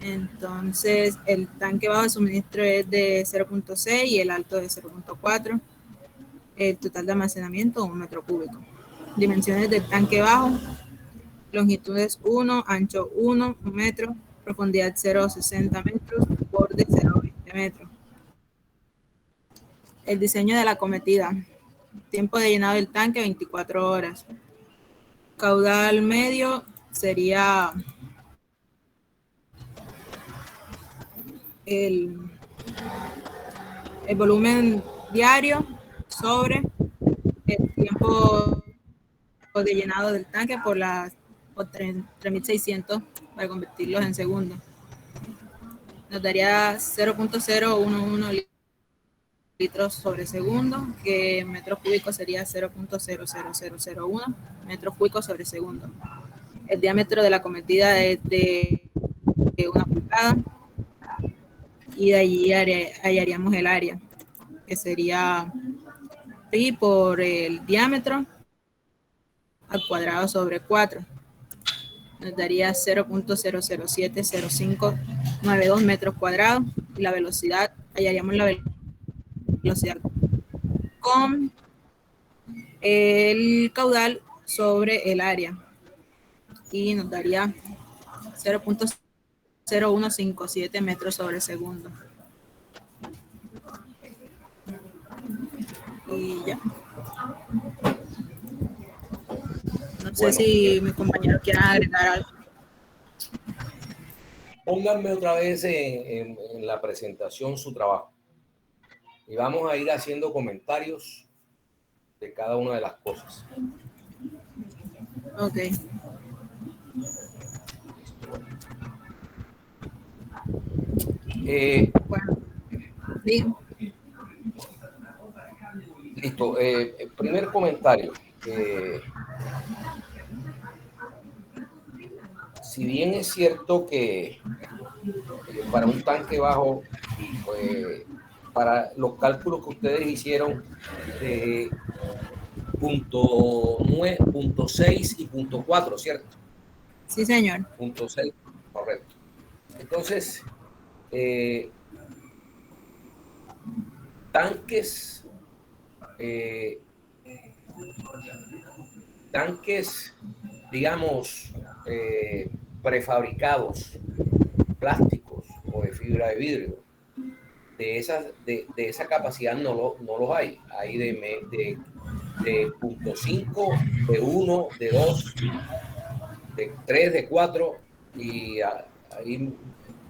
Entonces, el tanque bajo de suministro es de 0.6 y el alto de 0.4. El total de almacenamiento, 1 metro cúbico. Dimensiones del tanque bajo: longitud es 1, ancho 1 metro, profundidad 0,60 metros, borde 0,20 metros. El diseño de la acometida: tiempo de llenado del tanque, 24 horas. Caudal medio sería el volumen diario sobre el tiempo de llenado del tanque por 3.600 para convertirlos en segundos. Nos daría 0.011 litros sobre segundo, que en metros cúbicos sería 0.00001 metros cúbicos sobre segundo. El diámetro de la acometida es de 1 pulgada y de allí hallaríamos el área, que sería pi por el diámetro al cuadrado sobre 4. Nos daría 0.00700592 metros cuadrados, y la velocidad, hallaríamos la velocidad con el caudal sobre el área, y nos daría 0.0157 metros sobre segundo. Y ya. No sé si mis compañeros quieran agregar algo. Pónganme otra vez en la presentación su trabajo. Y vamos a ir haciendo comentarios de cada una de las cosas. Ok. Bueno, digo. Listo. Primer comentario. Si bien es cierto que para un tanque bajo, para los cálculos que ustedes hicieron de punto 9, punto 6 y punto 4, ¿cierto? Sí, señor. Punto 6, correcto. Entonces, tanques, digamos, prefabricados, plásticos o de fibra de vidrio, de esa capacidad no los hay. Hay de 0.5, de 1, de 2, de 3, de 4 y ahí,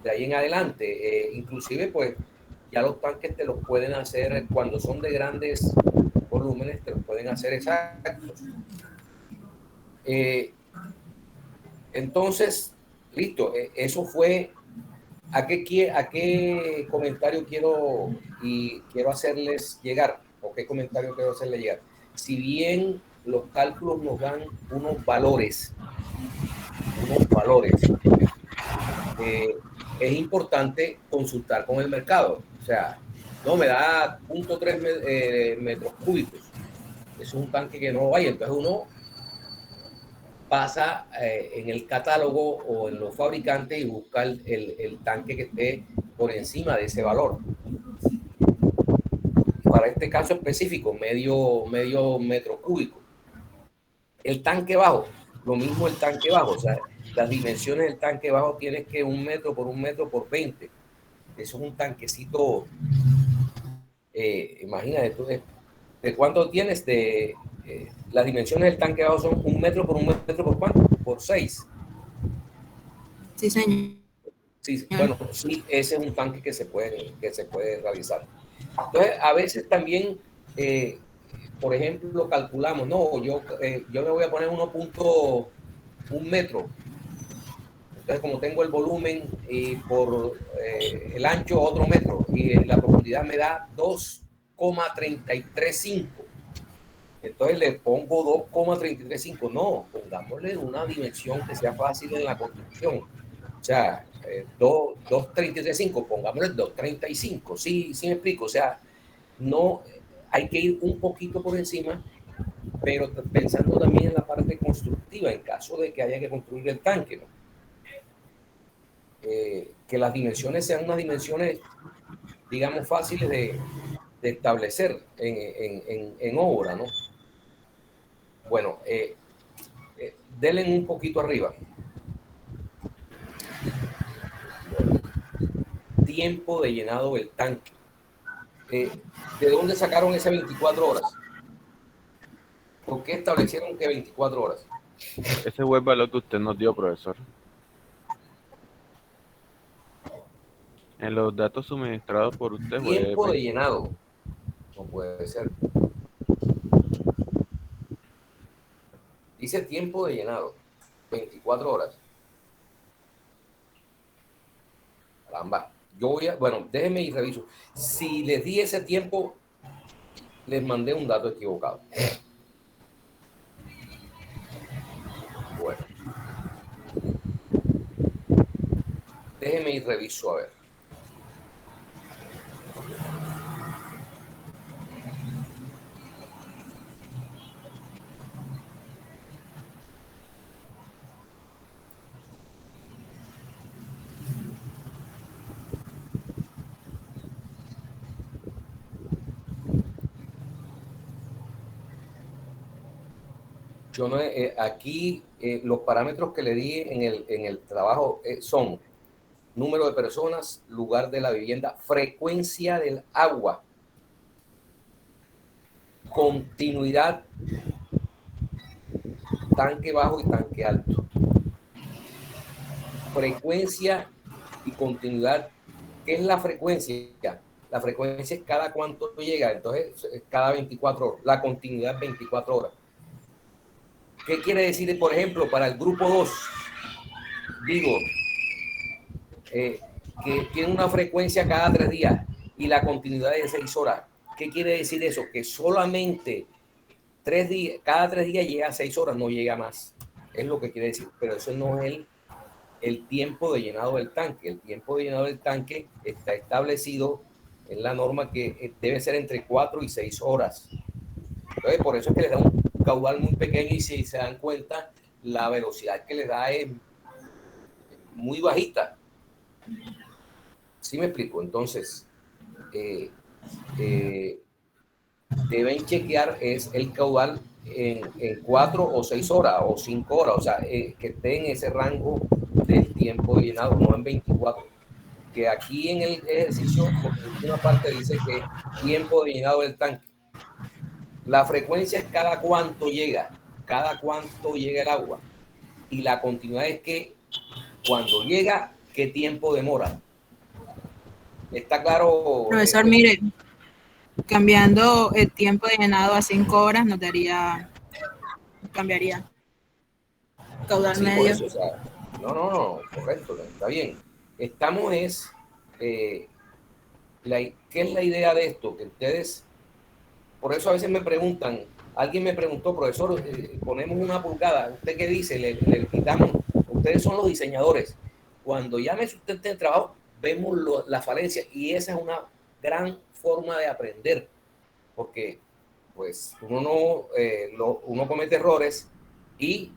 de ahí en adelante. Inclusive, pues, ya los tanques te los pueden hacer, cuando son de grandes volúmenes, te los pueden hacer exactos. Entonces, listo, eso fue. ¿A qué comentario quiero hacerles llegar? ¿O qué comentario quiero hacerles llegar? Si bien los cálculos nos dan unos valores, es importante consultar con el mercado. O sea, no me da 0.3 metros cúbicos. Eso es un tanque que no vaya. Entonces uno pasa en el catálogo o en los fabricantes y busca el tanque que esté por encima de ese valor. Para este caso específico, medio metro cúbico. El tanque bajo, lo mismo el tanque bajo, o sea, las dimensiones del tanque bajo tienes que 1 metro por 1 metro por 20. Eso es un tanquecito, imagínate tú, ¿de cuánto tienes? Las dimensiones del tanque bajo son 1 metro por 1 metro por ¿cuánto? Por 6. Sí, señor. Sí, bueno, sí, ese es un tanque que se puede realizar. Entonces, a veces también, por ejemplo, calculamos, no, yo me voy a poner 1.1 metro. Entonces, como tengo el volumen y por el ancho otro metro y la profundidad me da 2,335. Entonces le pongo 2,335. No, pongámosle una dimensión que sea fácil en la construcción. O sea, 2,335, pongámosle 2,35. Sí, me explico. O sea, no hay que ir un poquito por encima, pero pensando también en la parte constructiva, en caso de que haya que construir el tanque, ¿no? Que que las dimensiones sean unas dimensiones, digamos, fáciles de establecer en obra, ¿no? Bueno, denle un poquito arriba. Tiempo de llenado del tanque. ¿De dónde sacaron esas 24 horas? ¿Por qué establecieron que 24 horas? Ese fue el valor que usted nos dio, profesor. En los datos suministrados por usted. Tiempo de llenado. No puede ser. Dice tiempo de llenado. 24 horas. Caramba. Yo voy a, bueno, déjenme y reviso. Si les di ese tiempo, les mandé un dato equivocado. Bueno. Déjenme y reviso a ver. Yo no, aquí los parámetros que le di en el trabajo son número de personas, lugar de la vivienda, frecuencia del agua, continuidad, tanque bajo y tanque alto. Frecuencia y continuidad. ¿Qué es la frecuencia? La frecuencia es cada cuánto llega, entonces es cada 24 horas. La continuidad 24 horas. ¿Qué quiere decir, por ejemplo, para el grupo 2? Digo, que tiene una frecuencia cada 3 días y la continuidad es de 6 horas. ¿Qué quiere decir eso? Que solamente 3 días, cada 3 días llega a 6 horas, no llega más. Es lo que quiere decir, pero eso no es el tiempo de llenado del tanque. El tiempo de llenado del tanque está establecido en la norma que debe ser entre 4 y 6 horas. Entonces, por eso es que les da un caudal muy pequeño y si se dan cuenta, la velocidad que les da es muy bajita. ¿Sí me explico? Entonces, deben chequear es el caudal en 4 o 6 horas o 5 horas, o sea, que esté en ese rango del tiempo de llenado, no en 24. Que aquí en el ejercicio, en una parte dice que tiempo de llenado del tanque. La frecuencia es cada cuánto llega el agua. Y la continuidad es que cuando llega, ¿qué tiempo demora? ¿Está claro? Profesor, mire, cambiando el tiempo de llenado a 5 horas nos daría, cambiaría caudal Sí, medio. por eso, o sea, no, correcto, está bien. Estamos ¿qué es la idea de esto? Que ustedes, por eso a veces me preguntan, alguien me preguntó, profesor, ponemos una pulgada, ¿usted qué dice? Le quitamos, ustedes son los diseñadores. Cuando ya me sustenten el trabajo, vemos la falencia y esa es una gran forma de aprender, porque pues uno comete errores y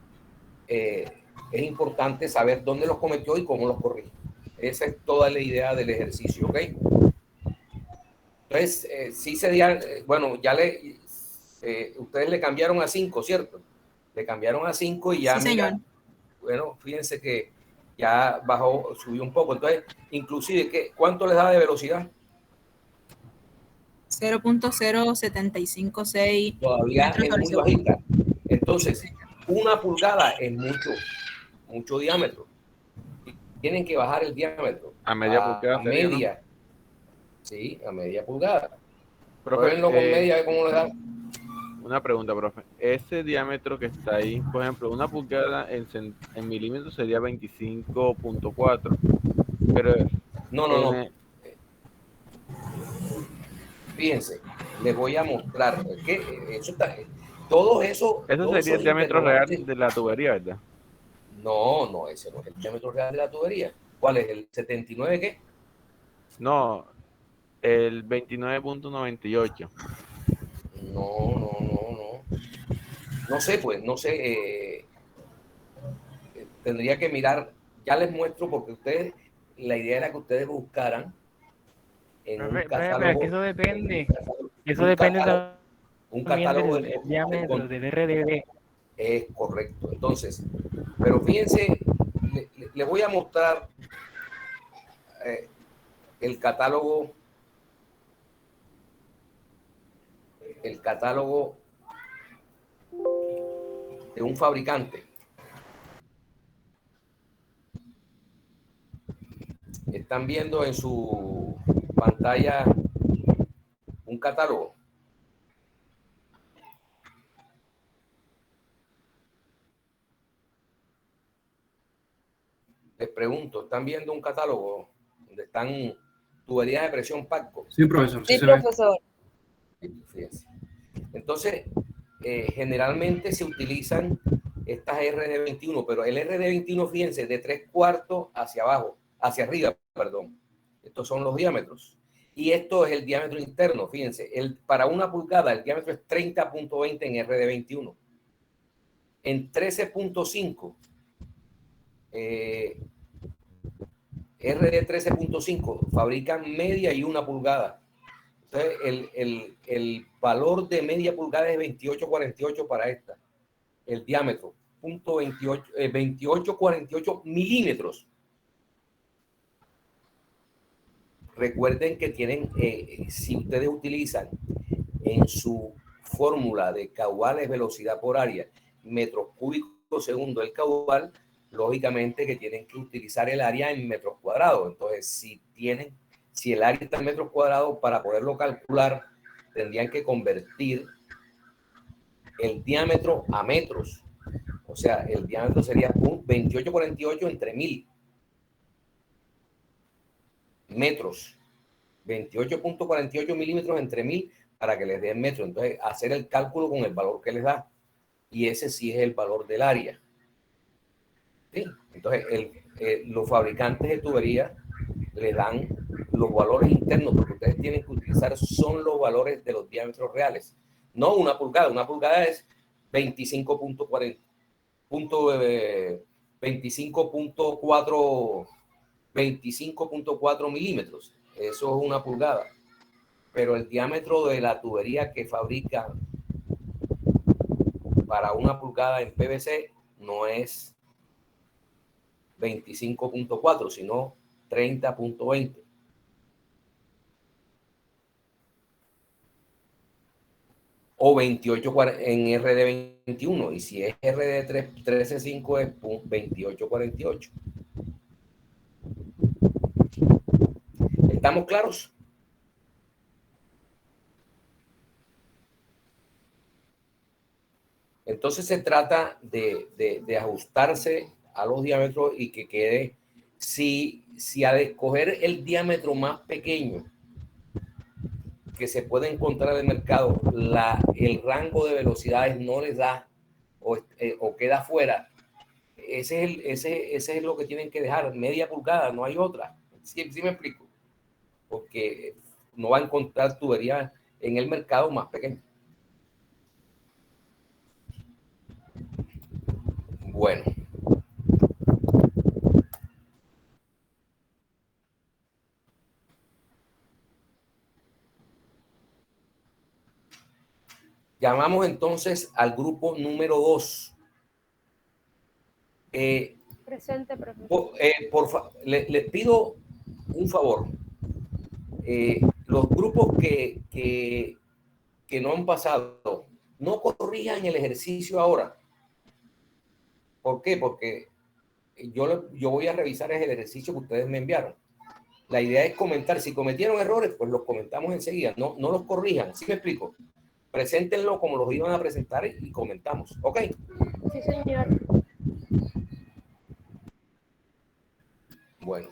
es importante saber dónde los cometió y cómo los corrige. Esa es toda la idea del ejercicio, ¿ok? Entonces, sí sería, bueno, ustedes le cambiaron a 5, ¿cierto? Le cambiaron a 5 y ya, sí, mira, señor. bueno, fíjense que ya bajó, subió un poco. Entonces, inclusive, ¿cuánto les da de velocidad? 0.0756 Todavía metros es sobre muy segundo. bajita. Entonces, 1 pulgada es mucho diámetro. Tienen que bajar el diámetro A media pulgada. A media. ¿No? Sí, a media pulgada. Profe, Pruébenlo con media, a ver cómo les da. Una pregunta, profe. Ese diámetro que está ahí, por ejemplo, 1 pulgada en milímetros sería 25.4. Pero No. Fíjense, les voy a mostrar que eso está, todos eso todos sería el esos diámetro real interrogantes. de la tubería, ¿verdad? No, ese no es el diámetro real de la tubería. ¿Cuál es? ¿El 79 qué? No, el 29.98. No. No sé, pues, no sé. Tendría que mirar, ya les muestro porque ustedes la idea era que ustedes buscaran en un Profe, catálogo. pero es que eso depende. Eso depende también del diámetro del RDD. Es correcto. Entonces, pero fíjense, le voy a mostrar el catálogo de un fabricante. Están viendo en su pantalla un catálogo. Les pregunto, ¿están viendo un catálogo donde están tuberías de presión Patco? Sí, profesor. Sí, profesor. Fíjense. Entonces, generalmente se utilizan estas RD21, pero el RD21, fíjense, de 3/4 hacia abajo, hacia arriba, perdón. Estos son los diámetros. Y esto es el diámetro interno, fíjense. Para 1 pulgada, el diámetro es 30.20 en RD21. En 13.5, RD 13.5, fabrican media y 1 pulgada. Entonces, el valor de media pulgada es 28.48 para esta. El diámetro, 28.48 milímetros. Recuerden que tienen, si ustedes utilizan en su fórmula de caudales velocidad por área, metros cúbicos segundo el caudal, lógicamente que tienen que utilizar el área en metros cuadrados. Entonces, si el área está en metros cuadrados, para poderlo calcular, tendrían que convertir el diámetro a metros. O sea, el diámetro sería 28.48 entre 1000 metros. 28.48 milímetros entre 1000 para que les den metro. Entonces, hacer el cálculo con el valor que les da. Y ese sí es el valor del área. ¿Sí? Entonces, los fabricantes de tubería le dan los valores internos, porque ustedes tienen que utilizar son los valores de los diámetros reales. No 1 pulgada. 1 pulgada es 25.4 25.4 milímetros. Eso es 1 pulgada. Pero el diámetro de la tubería que fabrican para 1 pulgada en PVC no es 25.4, sino 30.20. O 28 en RD21. Y si es RD13.5 es 28.48. ¿Estamos claros? Entonces se trata de ajustarse a los diámetros y que quede, si al escoger el diámetro más pequeño que se puede encontrar en el mercado, el rango de velocidades no les da o queda fuera, ese es lo que tienen que dejar, media pulgada, no hay otra. ¿Sí me explico? Porque no va a encontrar tuberías en el mercado más pequeño. Bueno. Llamamos entonces al grupo número 2. Presente, profesor. Les pido un favor. Los grupos que no han pasado, no corrijan el ejercicio ahora. ¿Por qué? Porque yo voy a revisar el ejercicio que ustedes me enviaron. La idea es comentar. Si cometieron errores, pues los comentamos enseguida. No los corrijan. ¿Sí me explico? Preséntenlo como los iban a presentar y comentamos. ¿Ok? Sí, señor. Bueno.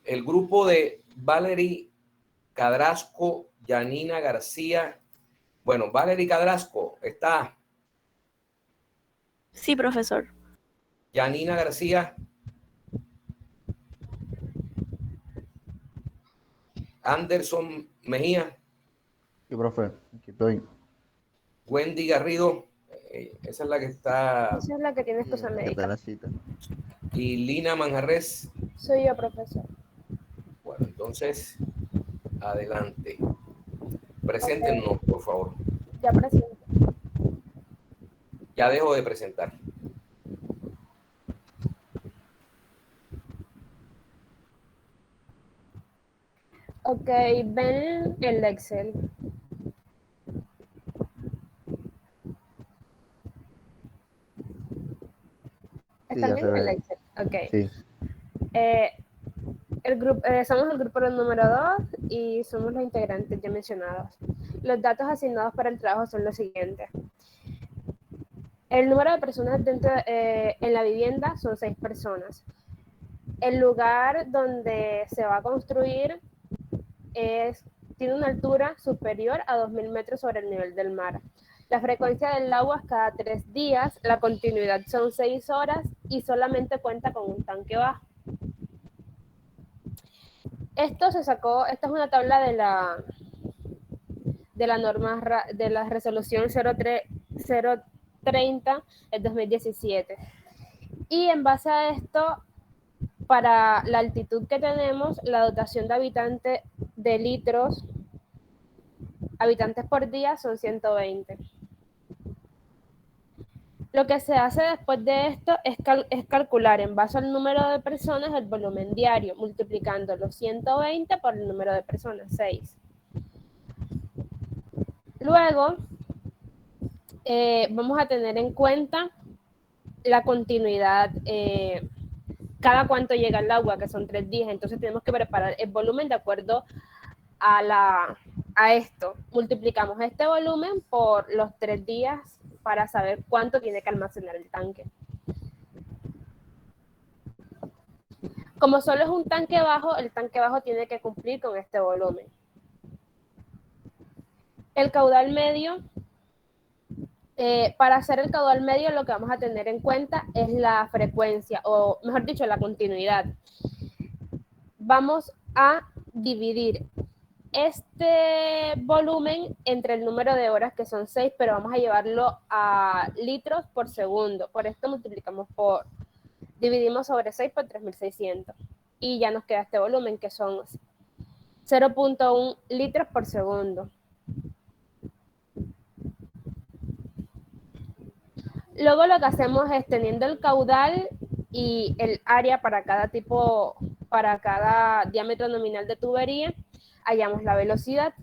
El grupo de Valery Cadrasco, Yanina García. Bueno, Valery Cadrasco está. Sí, profesor. Yanina García. Anderson Mejía. Sí, profe, aquí estoy. Wendy Garrido. Esa es la que está. Esa es la que tiene esposa ¿Qué tal médica. la cita? Y Lina Manjarres. Soy yo, profesor. Bueno, entonces, adelante. Preséntenos, por favor. Ya presento. Ya dejo de presentar. Ok, ven el Excel. Sí, ¿Están ya se en el ve. Excel? Ok. Sí. Somos el grupo número 2 y somos los integrantes ya mencionados. Los datos asignados para el trabajo son los siguientes. El número de personas en la vivienda son 6 personas. El lugar donde se va a construir tiene una altura superior a 2.000 metros sobre el nivel del mar. La frecuencia del agua es cada 3 días, la continuidad son 6 horas y solamente cuenta con un tanque bajo. Esta es una tabla de la norma de la resolución 030 del 2017. Y en base a esto, para la altitud que tenemos, la dotación de litros, habitantes por día son 120. Lo que se hace después de esto es calcular en base al número de personas el volumen diario, multiplicando los 120 por el número de personas, 6. Luego, vamos a tener en cuenta la continuidad, cada cuánto llega el agua, que son 3 días. Entonces tenemos que preparar el volumen de acuerdo a esto. Multiplicamos este volumen por los 3 días para saber cuánto tiene que almacenar el tanque. Como solo es un tanque bajo, el tanque bajo tiene que cumplir con este volumen. El caudal medio, para hacer el caudal medio lo que vamos a tener en cuenta es la frecuencia, o mejor dicho, la continuidad. Vamos a dividir este volumen entre el número de horas, que son 6, pero vamos a llevarlo a litros por segundo. Por esto dividimos sobre 6 por 3.600. Y ya nos queda este volumen, que son 0.1 litros por segundo. Luego lo que hacemos es, teniendo el caudal y el área para cada diámetro nominal de tubería, hallamos la velocidad.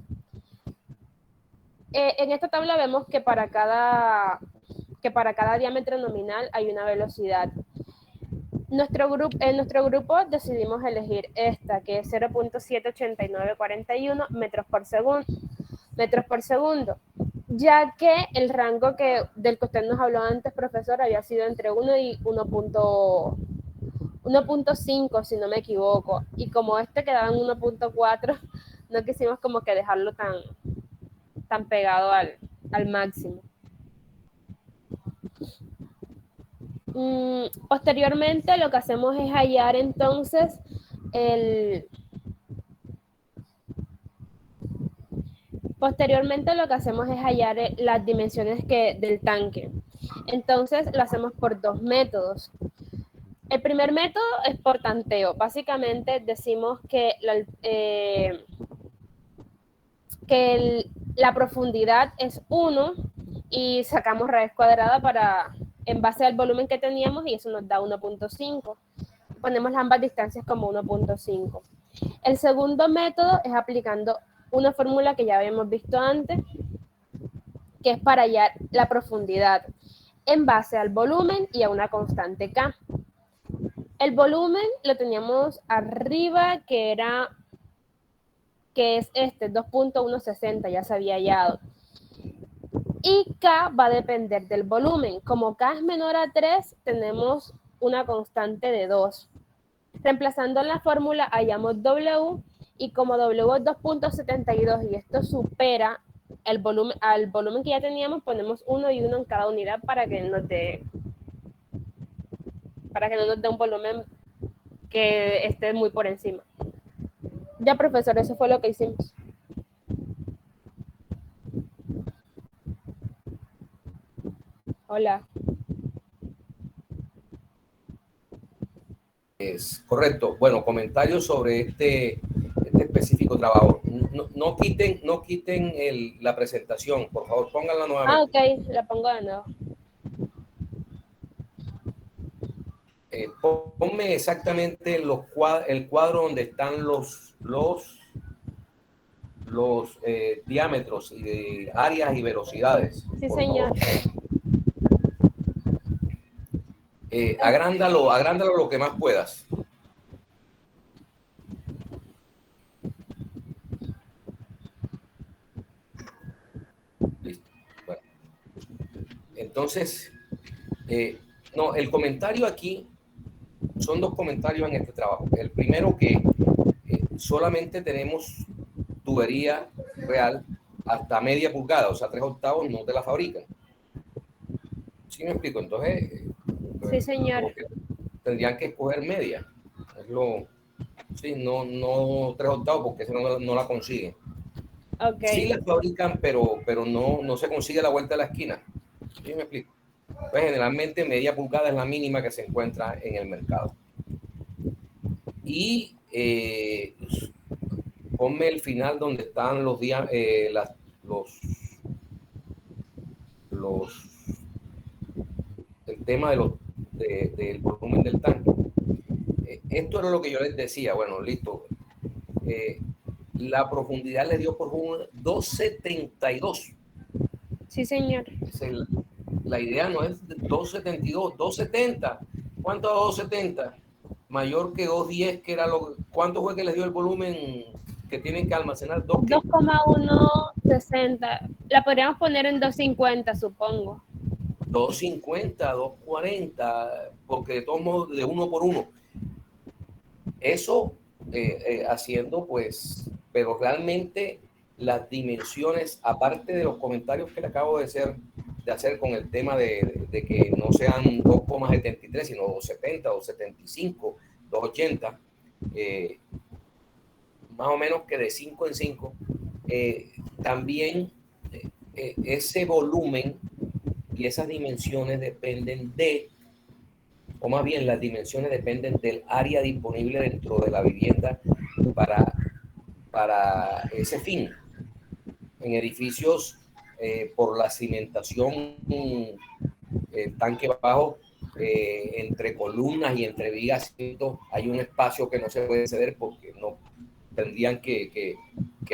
En esta tabla vemos que para cada diámetro nominal hay una velocidad. En nuestro grupo decidimos elegir esta, que es 0.78941 metros por segundo, ya que el rango del que usted nos habló antes, profesor, había sido entre 1 y 1.5, si no me equivoco, y como este quedaba en 1.4, no quisimos como que dejarlo tan pegado al máximo. Posteriormente lo que hacemos es hallar entonces las dimensiones del tanque. Entonces lo hacemos por 2 métodos. El primer método es por tanteo. Básicamente decimos que la profundidad es 1 y sacamos raíz cuadrada en base al volumen que teníamos, y eso nos da 1.5. Ponemos ambas distancias como 1.5. El segundo método es aplicando una fórmula que ya habíamos visto antes, que es para hallar la profundidad en base al volumen y a una constante K. El volumen lo teníamos arriba, que es 2.160, ya se había hallado. Y K va a depender del volumen. Como K es menor a 3, tenemos una constante de 2. Reemplazando la fórmula, hallamos W, y como W es 2.72 y esto supera al volumen que ya teníamos, ponemos 1 y 1 en cada unidad para que no nos dé un volumen que esté muy por encima. Ya, profesor, eso fue lo que hicimos. Hola. Es correcto. Bueno, comentarios sobre este específico trabajo. No quiten la presentación, por favor, pónganla nuevamente. Ok, la pongo de nuevo. Ponme exactamente el cuadro donde están los diámetros y áreas y velocidades. Sí, por señor. favor. Agrándalo lo que más puedas. Listo. Bueno. Entonces, no, el comentario aquí, son dos comentarios en este trabajo. El primero que solamente tenemos tubería real hasta media pulgada, o sea, 3/8 no te la fabrican. ¿Sí me explico? Entonces, Sí, señor. tendrían que escoger media. Sí, no 3/8 porque eso no la consiguen. Ok. Sí la fabrican, pero no se consigue a la vuelta de la esquina. ¿Sí me explico? Pues generalmente media pulgada es la mínima que se encuentra en el mercado. Y ponme el final donde están los el tema del volumen del tanque. Esto era lo que yo les decía. Bueno, listo. La profundidad le dio por 272. Sí, señor. La idea no es 272, 270. ¿Cuánto a 270? Mayor que 210, que era ¿cuánto fue que les dio el volumen que tienen que almacenar? 2,160. La podríamos poner en 250, supongo. 250, 240, porque de todos modos, de uno por uno. Eso haciendo, pues, pero realmente las dimensiones, aparte de los comentarios que le acabo de hacer con el tema de que no sean 2,73, sino 270, 275, 280, más o menos que de 5 en 5, también ese volumen y esas dimensiones dependen o más bien las dimensiones dependen del área disponible dentro de la vivienda para ese fin. En edificios, por la cimentación, tanque bajo, entre columnas y entre vigas, hay un espacio que no se puede ceder porque no tendrían que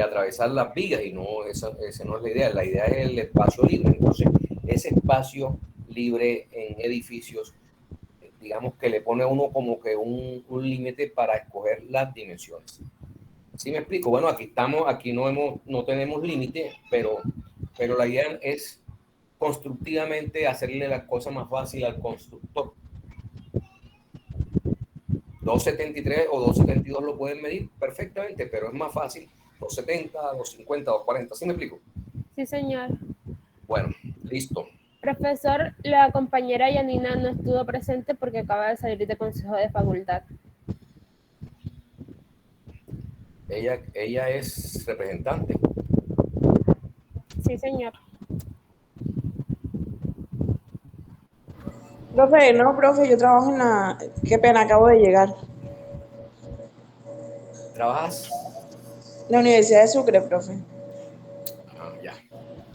atravesar las vigas y no, esa no es la idea. La idea es el espacio libre. Entonces, ese espacio libre en edificios, digamos que le pone a uno como que un límite para escoger las dimensiones. ¿Sí me explico? Bueno, aquí no tenemos límite, pero la idea es constructivamente hacerle la cosa más fácil al constructor. 273 o 272 lo pueden medir perfectamente, pero es más fácil 270, 250, 240. ¿Sí me explico? Sí, señor. Bueno, listo. Profesor, la compañera Yanina no estuvo presente porque acaba de salir de consejo de facultad. Ella es representante. Sí, señor. Profe, no, profe, yo trabajo en la... Qué pena, acabo de llegar. ¿Trabajas? La Universidad de Sucre, profe. Ah, ya.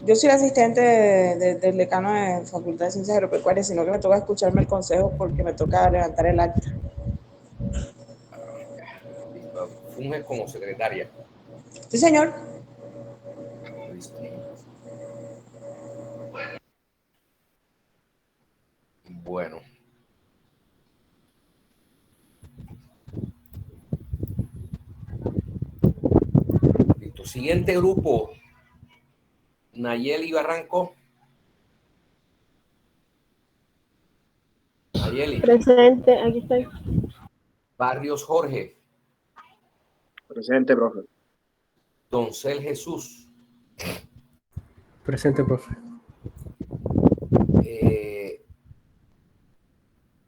Yo soy asistente del decano de Facultad de Ciencias Agropecuarias, sino que me toca escucharme el consejo porque me toca levantar el acta. Listo. Funge como secretaria. Sí, señor. Listo. Bueno. Listo. Siguiente grupo. Nayeli Barranco. Nayeli. Presente, aquí estoy. Barrios Jorge. Presente, profe. Doncel Jesús. Presente, profe.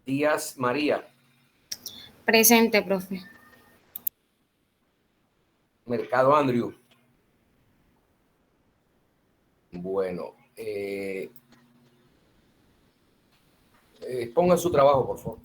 Díaz María. Presente, profe. Mercado Andrew. Bueno, pongan su trabajo, por favor.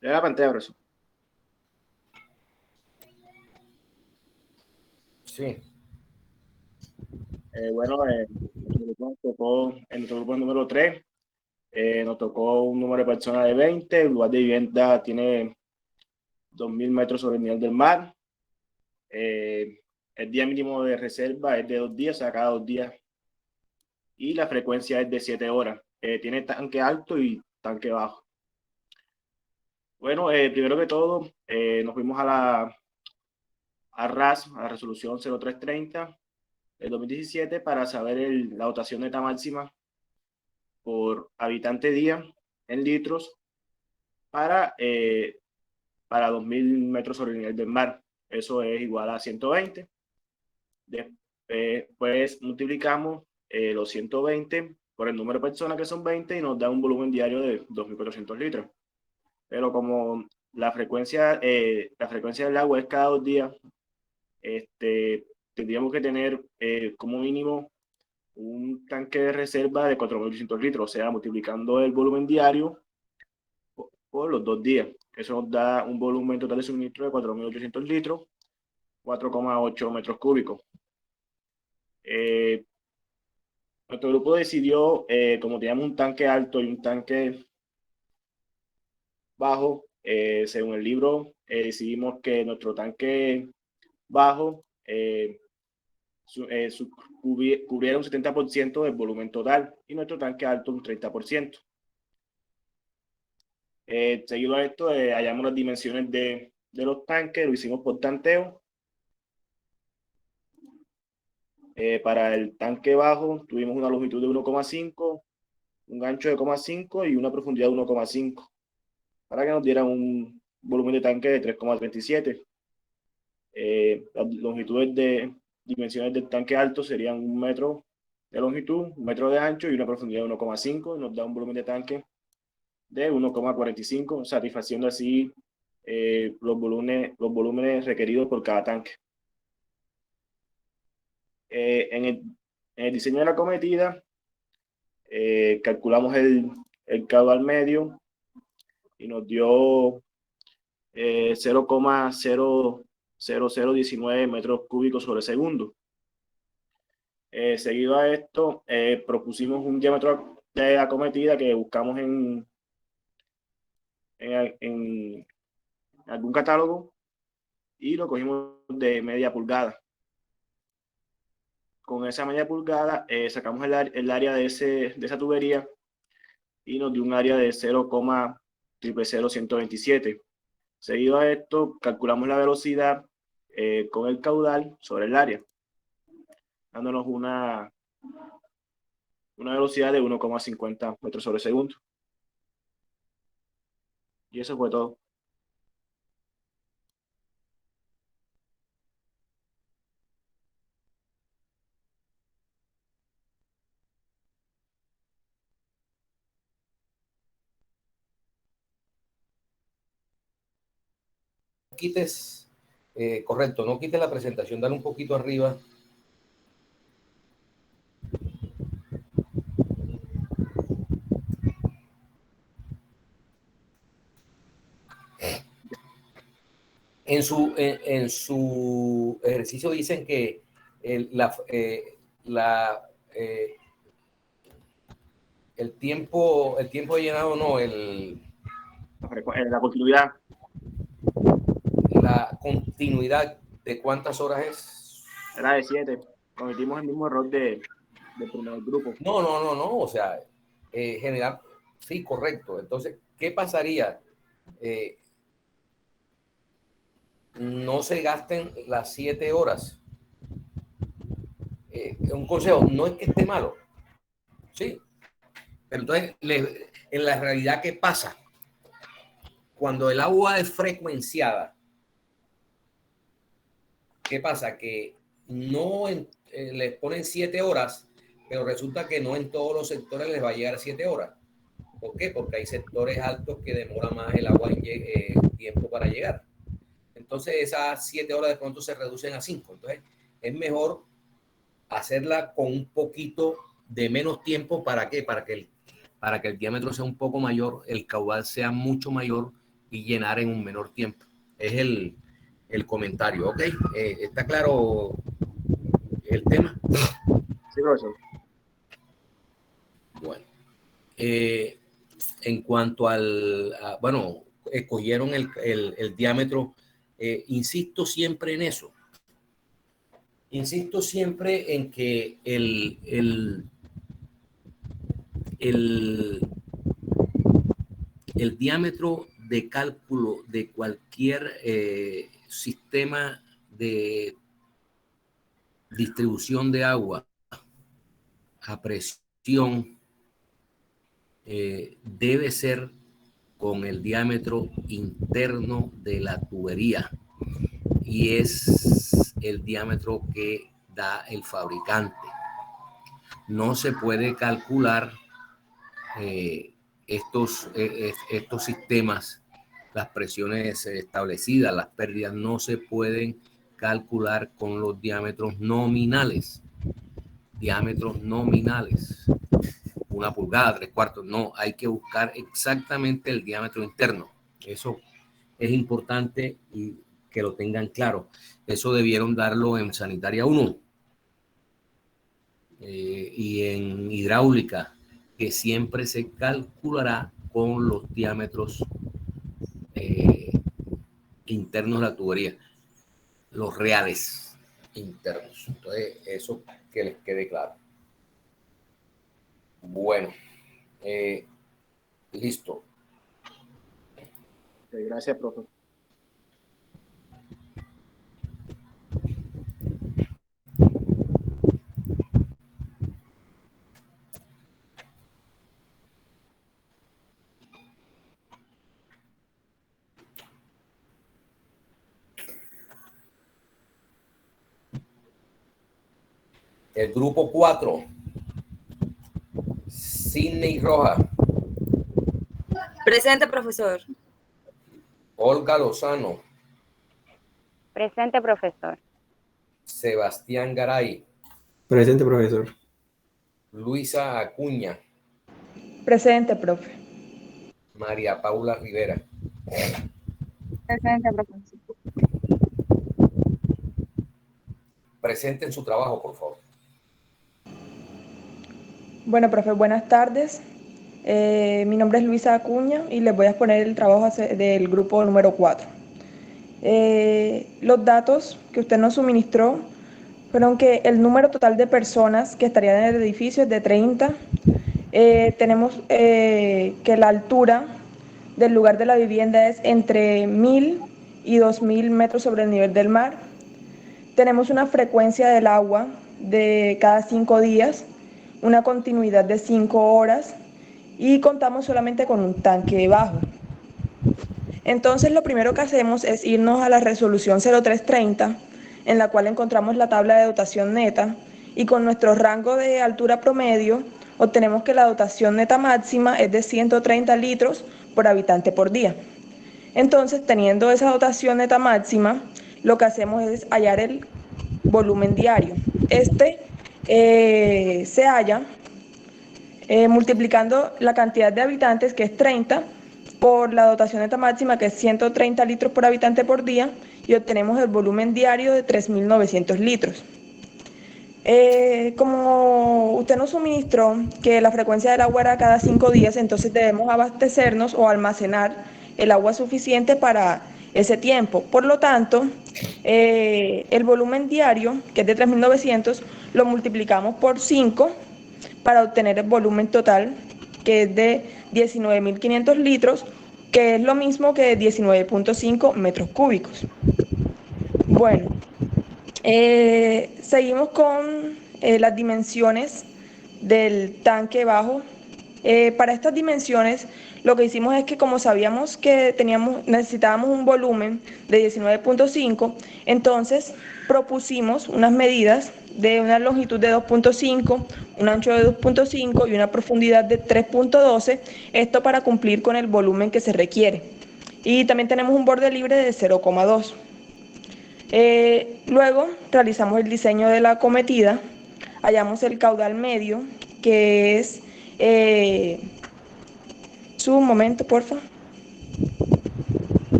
De la pantalla, profesor. Sí. Bueno, en nuestro grupo número 3 nos tocó un número de personas de 20, el lugar de vivienda tiene 2.000 metros sobre el nivel del mar. El día mínimo de reserva es de 2 días, o sea, cada 2 días. Y la frecuencia es de 7 horas. Tiene tanque alto y tanque bajo. Bueno, primero que todo, nos fuimos a RAS, a la resolución 0330 del 2017, para saber la dotación neta máxima por habitante día en litros para 2.000 metros sobre el nivel del mar. Eso es igual a 120. Después multiplicamos los 120 por el número de personas, que son 20, y nos da un volumen diario de 2.400 litros. Pero como la frecuencia del agua es cada 2 días, tendríamos que tener como mínimo un tanque de reserva de 4.800 litros, o sea, multiplicando el volumen diario por los 2 días. Eso nos da un volumen total de suministro de 4.800 litros, 4,8 metros cúbicos. Nuestro grupo decidió, como teníamos un tanque alto y un tanque bajo, según el libro, decidimos que nuestro tanque bajo cubriera un 70% del volumen total y nuestro tanque alto un 30%. Seguido a esto, hallamos las dimensiones de los tanques, lo hicimos por tanteo. Para el tanque bajo tuvimos una longitud de 1,5, un ancho de 0,5 y una profundidad de 1,5, para que nos diera un volumen de tanque de 3,37. Las longitudes de dimensiones del tanque alto serían 1 metro de longitud, 1 metro de ancho y una profundidad de 1,5, y nos da un volumen de tanque de 1,45, satisfaciendo así los volúmenes requeridos por cada tanque. En el diseño de la cometida, calculamos el caudal medio y nos dio 0,00019 metros cúbicos sobre segundo. Seguido a esto, propusimos un diámetro de acometida que buscamos en algún catálogo y lo cogimos de media pulgada. Con esa media pulgada sacamos el área de esa tubería y nos dio un área de 0,000127. Seguido a esto, calculamos la velocidad con el caudal sobre el área, dándonos una velocidad de 1,50 metros sobre segundo. Y eso fue todo. Quites, correcto, no quites la presentación, dale un poquito arriba. En su ejercicio dicen que el tiempo de llenado, no, la continuidad. La continuidad de cuántas horas es. Era de 7. Cometimos el mismo error del primer grupo. No, o sea, general, sí, correcto. Entonces, ¿qué pasaría? No se gasten las 7 horas. Un consejo, no es que esté malo, sí, pero entonces en la realidad, ¿qué pasa? Cuando el agua es frecuenciada, ¿qué pasa? Que no les ponen 7 horas, pero resulta que no en todos los sectores les va a llegar 7 horas. ¿Por qué? Porque hay sectores altos que demora más el agua en tiempo para llegar. Entonces esas 7 horas de pronto se reducen a 5. Entonces es mejor hacerla con un poquito de menos tiempo. ¿Para qué? Para que el diámetro sea un poco mayor, el caudal sea mucho mayor y llenar en un menor tiempo. Es el comentario, ¿ok? ¿Está claro el tema? Sí, profesor. Bueno, en cuanto bueno, escogieron el diámetro, insisto siempre en eso. Insisto siempre en que el diámetro de cálculo de cualquier sistema de distribución de agua a presión debe ser con el diámetro interno de la tubería, y es el diámetro que da el fabricante. No se puede calcular estos sistemas, las presiones establecidas, las pérdidas no se pueden calcular con los diámetros nominales. Diámetros nominales, 1 pulgada, 3/4, no, hay que buscar exactamente el diámetro interno. Eso es importante y que lo tengan claro. Eso debieron darlo en Sanitaria 1 y en hidráulica, que siempre se calculará con los diámetros internos de la tubería, los reales internos. Entonces, eso que les quede claro. Bueno, listo. Gracias, profe. El grupo 4, Sidney Rojas. Presente, profesor. Olga Lozano. Presente, profesor. Sebastián Garay. Presente, profesor. Luisa Acuña. Presente, profe. María Paula Rivera. Presente, profesor. Presenten su trabajo, por favor. Bueno, profe, buenas tardes. Mi nombre es Luisa Acuña y les voy a exponer el trabajo del grupo número 4. Los datos que usted nos suministró fueron que el número total de personas que estarían en el edificio es de 30. Tenemos que la altura del lugar de la vivienda es entre 1000 y 2000 metros sobre el nivel del mar. Tenemos una frecuencia del agua de cada 5 días, una continuidad de 5 horas y contamos solamente con un tanque bajo. Entonces lo primero que hacemos es irnos a la resolución 0330, en la cual encontramos la tabla de dotación neta y con nuestro rango de altura promedio obtenemos que la dotación neta máxima es de 130 litros por habitante por día. Entonces, teniendo esa dotación neta máxima, lo que hacemos es hallar el volumen diario. Este se halla multiplicando la cantidad de habitantes, que es 30, por la dotación neta máxima, que es 130 litros por habitante por día, y obtenemos el volumen diario de 3.900 litros. Como usted nos suministró que la frecuencia del agua era cada 5 días, entonces debemos abastecernos o almacenar el agua suficiente para ese tiempo. Por lo tanto, el volumen diario, que es de 3.900, lo multiplicamos por 5 para obtener el volumen total, que es de 19.500 litros, que es lo mismo que 19.5 metros cúbicos. Bueno, seguimos con las dimensiones del tanque bajo. Para estas dimensiones, lo que hicimos es que, como sabíamos que necesitábamos un volumen de 19.5, entonces propusimos unas medidas de una longitud de 2.5, un ancho de 2.5 y una profundidad de 3.12, esto para cumplir con el volumen que se requiere. Y también tenemos un borde libre de 0,2. Luego realizamos el diseño de la acometida, hallamos el caudal medio, que es... un momento, porfa.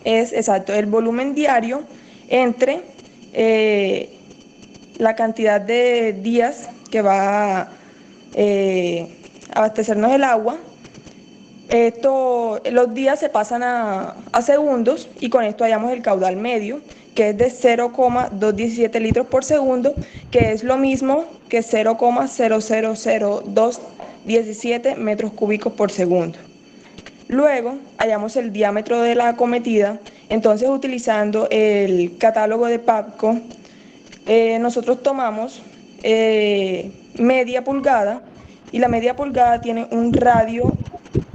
es exacto el volumen diario entre la cantidad de días que va a abastecernos el agua. Los días se pasan a segundos y con esto hallamos el caudal medio, que es de 0,217 litros por segundo, que es lo mismo que 0,0000217 metros cúbicos por segundo. Luego hallamos el diámetro de la acometida, entonces utilizando el catálogo de PAPCO, nosotros tomamos media pulgada y la media pulgada tiene un radio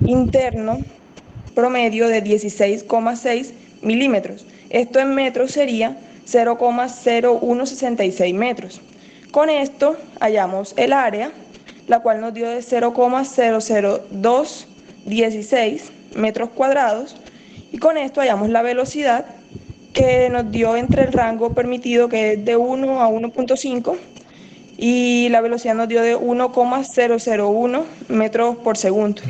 interno promedio de 16,6 milímetros. Esto en metros sería 0,0166 metros. Con esto hallamos el área, la cual nos dio de 0,00216 metros cuadrados, y con esto hallamos la velocidad, que nos dio entre el rango permitido, que es de 1 a 1,5, y la velocidad nos dio de 1,001 metros por segundo.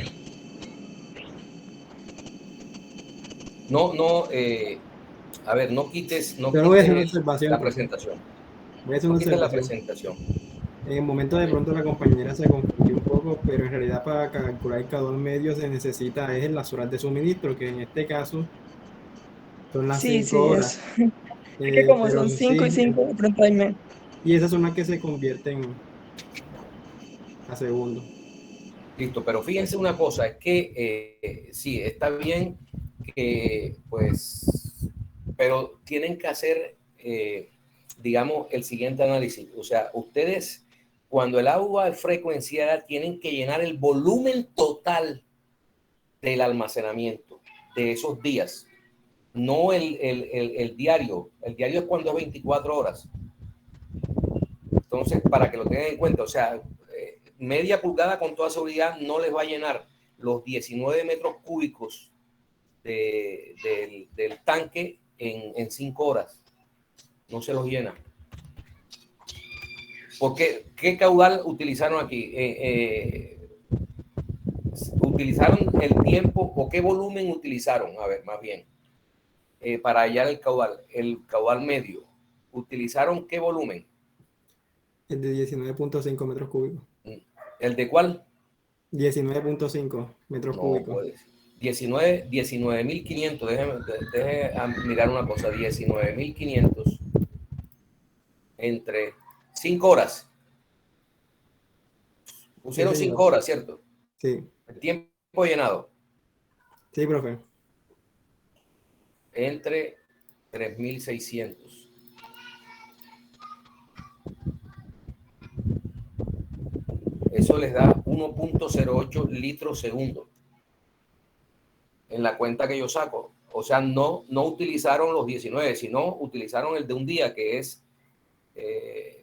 A ver, no quites Yo no voy a hacer una observación, la presentación. Voy a hacer una No quites la observación. presentación. En el momento de pronto la compañera se confundió un poco, pero en realidad para calcular el caudal medio se necesita es las horas de suministro, que en este caso son las 5 horas. Es que como Pero son 5 y 5, de pronto hay menos. Y esas son las que se convierten a segundo. Listo, pero fíjense una cosa, es que sí, está bien que pues, pero tienen que hacer, digamos, el siguiente análisis. O sea, ustedes, cuando el agua es frecuenciada, tienen que llenar el volumen total del almacenamiento de esos días, no el diario. El diario es cuando es 24 horas. Entonces, para que lo tengan en cuenta, o sea, media pulgada con toda seguridad no les va a llenar los 19 metros cúbicos del tanque en 5 horas. No se los llena. Porque, ¿qué caudal utilizaron aquí? ¿Utilizaron el tiempo o qué volumen utilizaron? A ver, más bien, para hallar el caudal medio. ¿Utilizaron qué volumen? El de 19.5 metros cúbicos. ¿El de cuál? 19.5 metros cúbicos. Pues, 19.500. Déjeme mirar una cosa. 19.500 entre 5 horas. Pusieron 5 horas, ¿cierto? Sí. El tiempo llenado. Sí, profe. Entre 3.600. Eso les da 1.08 litros segundo en la cuenta que yo saco. O sea, no utilizaron los 19, sino utilizaron el de un día, que es,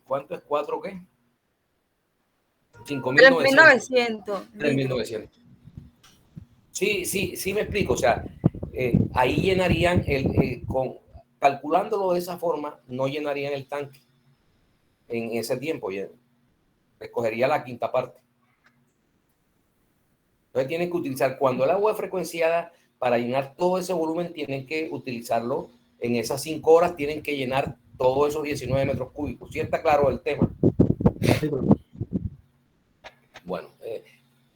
¿cuánto es? ¿4 qué? 3.900. 3.900. Sí, me explico. O sea, ahí llenarían, calculándolo de esa forma, no llenarían el tanque en ese tiempo. Escogería la quinta parte. Entonces tienen que utilizar, cuando el agua es frecuenciada, para llenar todo ese volumen tienen que utilizarlo en esas 5 horas, tienen que llenar todos esos 19 metros cúbicos. ¿Sí está claro el tema? Sí, bueno,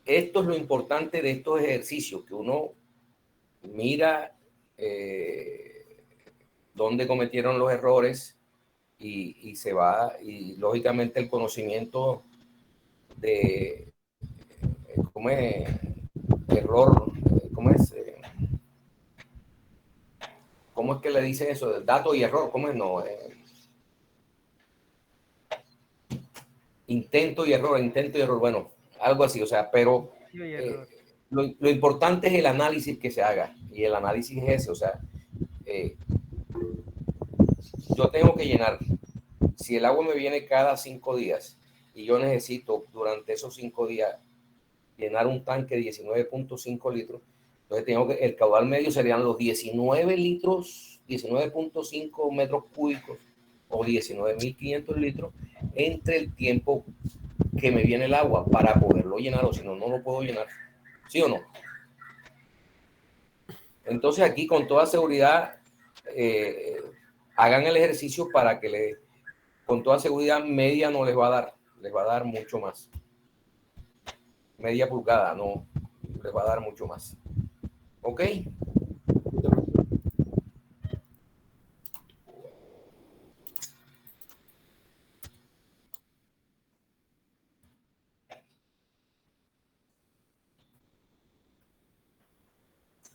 esto es lo importante de estos ejercicios, que uno mira dónde cometieron los errores y se va, y lógicamente el conocimiento de cómo es error, cómo es que le dicen eso, dato y error, cómo es, no, intento y error, bueno, algo así, o sea, pero lo importante es el análisis que se haga, y el análisis es ese, o sea, yo tengo que llenar, si el agua me viene cada 5 días y yo necesito durante esos 5 días llenar un tanque de 19.5 litros, entonces tengo que, el caudal medio serían los 19 litros, 19.5 metros cúbicos o 19.500 litros entre el tiempo que me viene el agua para poderlo llenar, o si no, no lo puedo llenar. ¿Sí o no? Entonces aquí con toda seguridad hagan el ejercicio para que con toda seguridad media no les va a dar mucho más. Media pulgada no les va a dar mucho más. ¿Ok?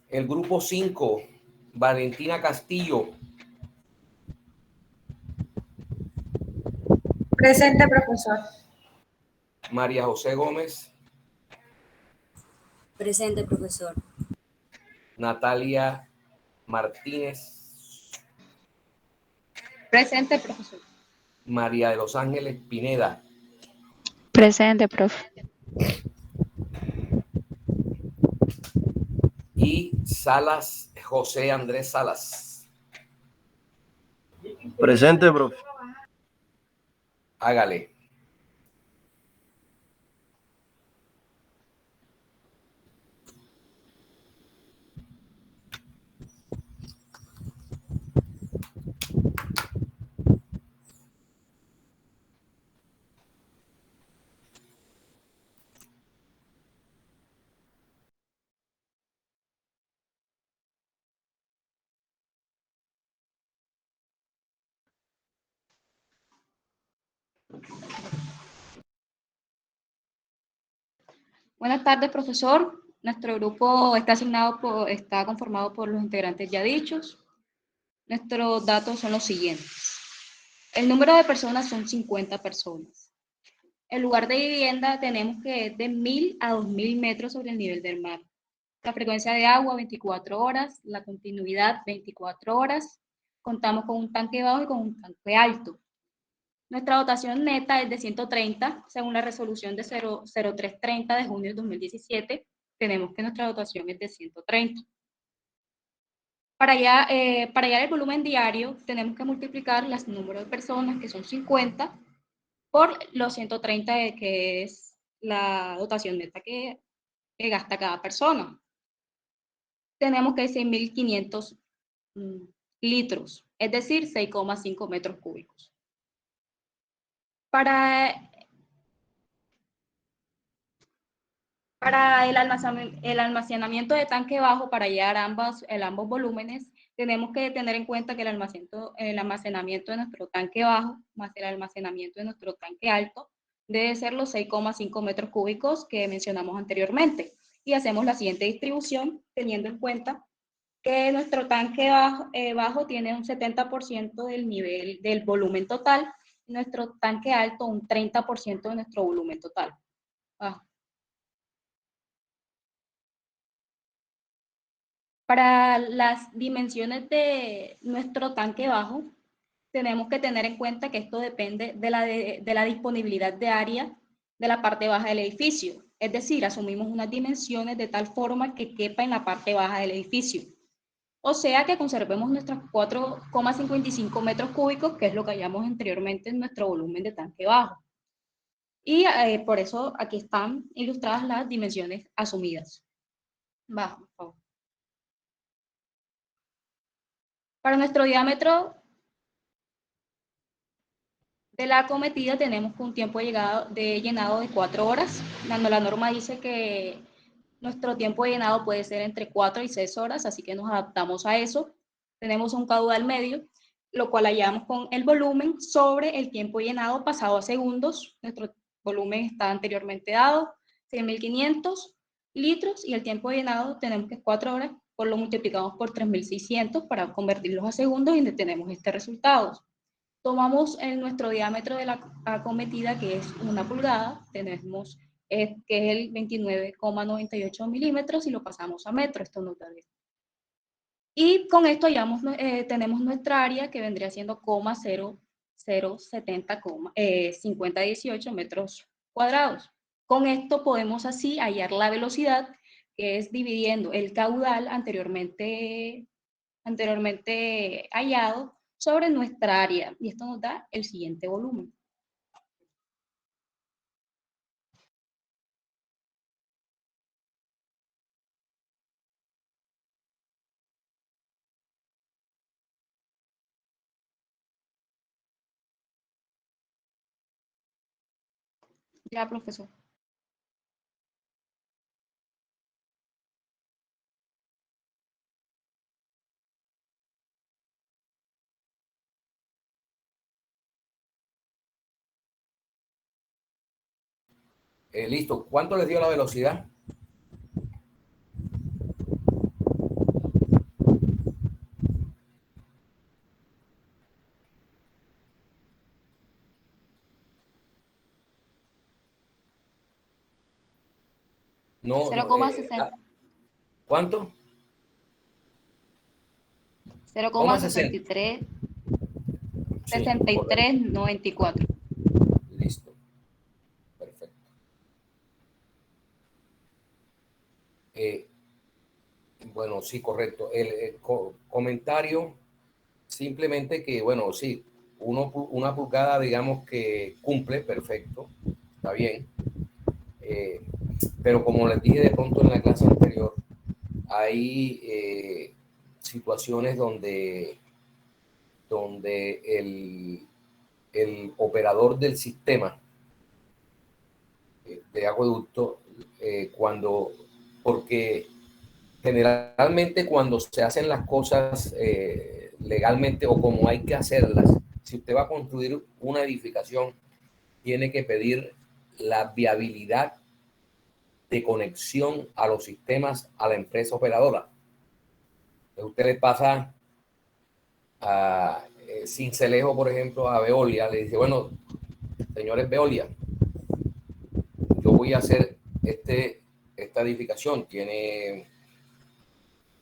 El grupo 5, Valentina Castillo. Presente, profesor. María José Gómez. Presente, profesor. Natalia Martínez. Presente, profesor. María de los Ángeles Pineda. Presente, profe. Y Salas, José Andrés Salas. Presente, profe. Hágale. Buenas tardes, profesor. Nuestro grupo está conformado por los integrantes ya dichos. Nuestros datos son los siguientes. El número de personas son 50 personas. El lugar de vivienda tenemos que es de 1000 a 2000 metros sobre el nivel del mar. La frecuencia de agua, 24 horas. La continuidad, 24 horas. Contamos con un tanque bajo y con un tanque alto. Nuestra dotación neta es de 130, según la resolución de 0330 de junio de 2017, tenemos que nuestra dotación es de 130. Para hallar el volumen diario, tenemos que multiplicar el número de personas, que son 50, por los 130, que es la dotación neta que gasta cada persona. Tenemos que 6.500 litros, es decir, 6,5 metros cúbicos. Para el almacenamiento de tanque bajo, para hallar ambos volúmenes, tenemos que tener en cuenta que el almacenamiento de nuestro tanque bajo más el almacenamiento de nuestro tanque alto debe ser los 6,5 metros cúbicos que mencionamos anteriormente. Y hacemos la siguiente distribución teniendo en cuenta que nuestro tanque bajo tiene un 70% del volumen total, y nuestro tanque alto un 30% de nuestro volumen total. Para las dimensiones de nuestro tanque bajo, tenemos que tener en cuenta que esto depende de la disponibilidad de área de la parte baja del edificio. Es decir, asumimos unas dimensiones de tal forma que quepa en la parte baja del edificio. O sea que conservemos nuestros 4,55 metros cúbicos, que es lo que hallamos anteriormente en nuestro volumen de tanque bajo. Y por eso aquí están ilustradas las dimensiones asumidas. Bajo, por favor. Para nuestro diámetro de la acometida tenemos un tiempo de llenado de 4 horas. La norma dice que nuestro tiempo de llenado puede ser entre 4 y 6 horas, así que nos adaptamos a eso. Tenemos un caudal medio, lo cual hallamos con el volumen sobre el tiempo de llenado pasado a segundos. Nuestro volumen está anteriormente dado, 6.500 litros, y el tiempo de llenado tenemos que es 4 horas, por lo multiplicamos por 3.600 para convertirlos a segundos y tenemos este resultado. Tomamos nuestro diámetro de la acometida, que es 1 pulgada, tenemos que es el 29,98 milímetros, y lo pasamos a metro, esto nos da bien. Y con esto tenemos nuestra área, que vendría siendo 0,0070,5018 metros cuadrados. Con esto podemos así hallar la velocidad, que es dividiendo el caudal anteriormente hallado sobre nuestra área, y esto nos da el siguiente volumen. Ya, profesor. Listo. ¿Cuánto les dio la velocidad? No, 0,60. ¿Cuánto? 0,63. 63,94. Listo. Perfecto. Bueno, sí, correcto. El comentario, simplemente que, bueno, sí, una pulgada, digamos que cumple, perfecto, está bien. Pero como les dije de pronto en la clase anterior, hay situaciones donde el operador del sistema de acueducto, porque generalmente cuando se hacen las cosas legalmente o como hay que hacerlas, si usted va a construir una edificación, tiene que pedir la viabilidad de conexión a los sistemas a la empresa operadora. Usted le pasa a Cincelejo, por ejemplo, a Veolia, le dice, bueno, señores Veolia, yo voy a hacer esta edificación, tiene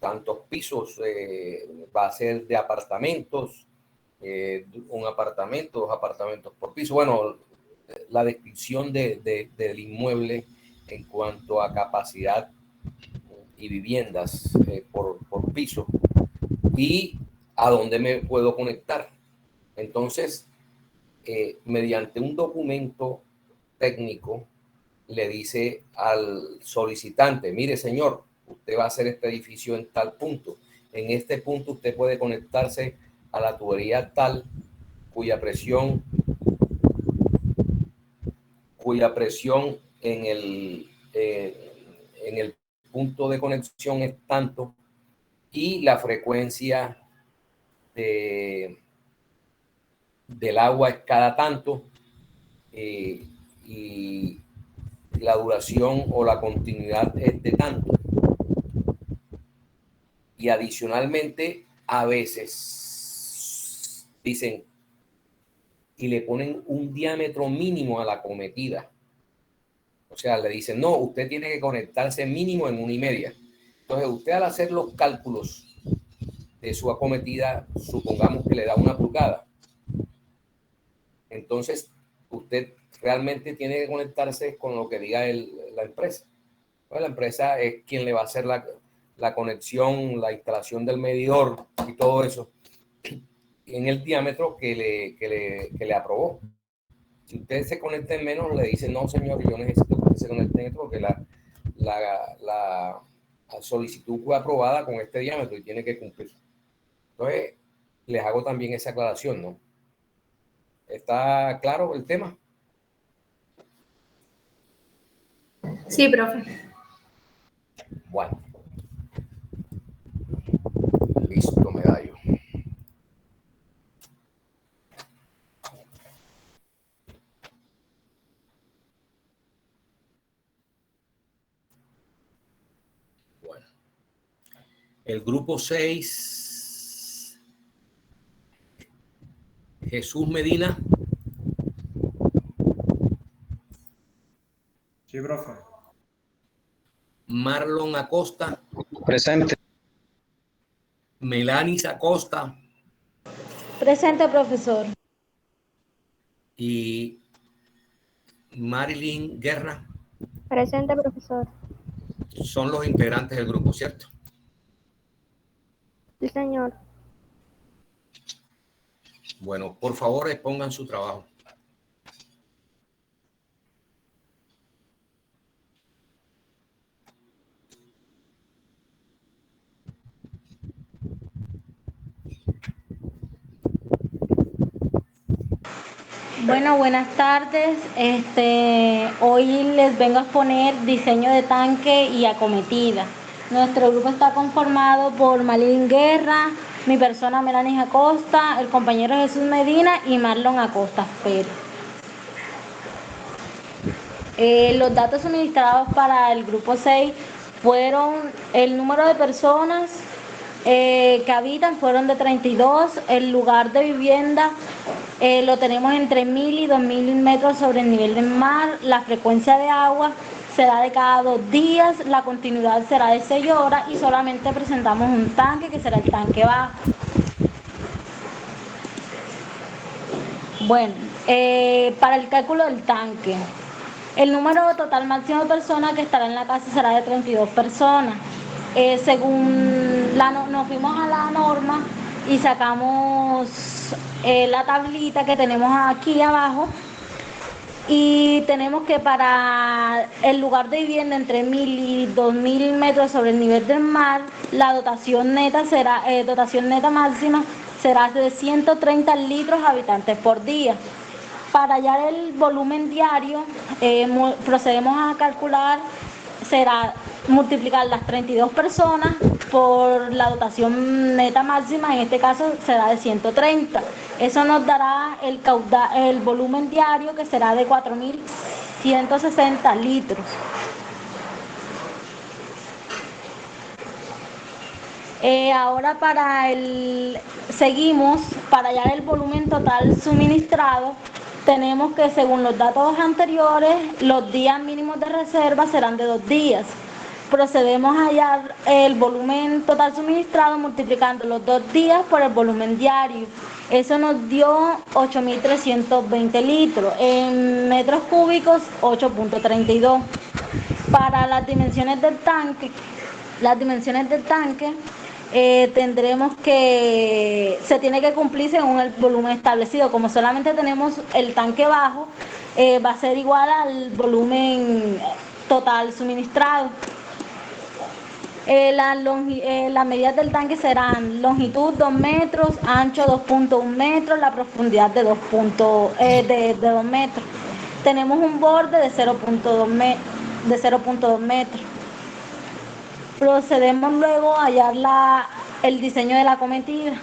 tantos pisos, va a ser de apartamentos, un apartamento, 2 apartamentos por piso. Bueno, la descripción del inmueble en cuanto a capacidad y viviendas por piso y a dónde me puedo conectar. Entonces, mediante un documento técnico, le dice al solicitante, mire señor, usted va a hacer este edificio en tal punto. En este punto usted puede conectarse a la tubería tal cuya presión en el punto de conexión es tanto y la frecuencia del agua es cada tanto y la duración o la continuidad es de tanto. Y adicionalmente, a veces dicen y le ponen un diámetro mínimo a la acometida. O sea, le dicen, no, usted tiene que conectarse mínimo en 1,5. Entonces, usted al hacer los cálculos de su acometida, supongamos que le da 1 pulgada. Entonces, usted realmente tiene que conectarse con lo que diga la empresa. Pues la empresa es quien le va a hacer la conexión, la instalación del medidor y todo eso en el diámetro que le aprobó. Si usted se conecta en menos, le dice, no señor, yo necesito que usted se conecte en esto porque la solicitud fue aprobada con este diámetro y tiene que cumplir. Entonces, les hago también esa aclaración, ¿no? ¿Está claro el tema? Sí, profe. Bueno. Listo, medallo. Bueno. El grupo 6, Jesús Medina. Sí, profe. Marlon Acosta. Presente. Melanis Acosta. Presente, profesor. Y Marilyn Guerra. Presente, profesor. Son los integrantes del grupo, ¿cierto? Sí, señor. Bueno, por favor, expongan su trabajo. Bueno, buenas tardes. Hoy les vengo a exponer diseño de tanque y acometida. Nuestro grupo está conformado por Malin Guerra, mi persona Melanie Acosta, el compañero Jesús Medina y Marlon Acosta Pérez. Los datos suministrados para el grupo 6 fueron el número de personas que habitan fueron de 32, el lugar de vivienda lo tenemos entre 1000 y 2000 metros sobre el nivel del mar, la frecuencia de agua será de cada 2 días, la continuidad será de 6 horas y solamente presentamos un tanque que será el tanque bajo. Bueno, para el cálculo del tanque, el número total máximo de personas que estará en la casa será de 32 personas. Según nos fuimos a la norma y sacamos la tablita que tenemos aquí abajo y tenemos que para el lugar de vivienda entre 1000 y 2000 metros sobre el nivel del mar, la dotación neta máxima será de 130 litros habitantes por día. Para hallar el volumen diario, procedemos a calcular, será multiplicar las 32 personas por la dotación neta máxima, en este caso será de 130. Eso nos dará el volumen diario que será de 4160 litros. Ahora seguimos para hallar el volumen total suministrado. Tenemos que, según los datos anteriores, los días mínimos de reserva serán de 2 días. Procedemos a hallar el volumen total suministrado multiplicando los 2 días por el volumen diario. Eso nos dio 8.320 litros. En metros cúbicos, 8.32. Para las dimensiones del tanque, tendremos que se tiene que cumplir según el volumen establecido. Como solamente tenemos el tanque bajo, va a ser igual al volumen total suministrado. Las medidas del tanque serán longitud 2 metros, ancho 2.1 metros, la profundidad de 2 metros. Tenemos un borde de 0.2 metros. Procedemos luego a hallar el diseño de la acometida.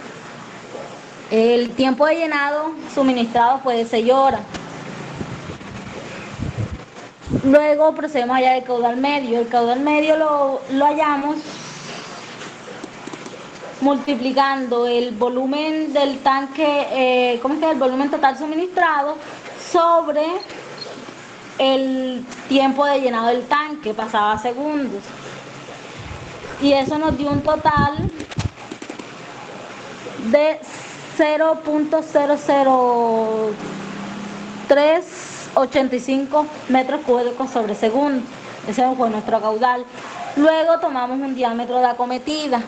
El tiempo de llenado suministrado fue de 6 horas. Luego procedemos a hallar el caudal medio. El caudal medio lo hallamos multiplicando el volumen del tanque, el volumen total suministrado sobre el tiempo de llenado del tanque, pasaba a segundos. Y eso nos dio un total de 0.00385 metros cúbicos sobre segundo. Ese fue nuestro caudal. Luego tomamos un diámetro de acometida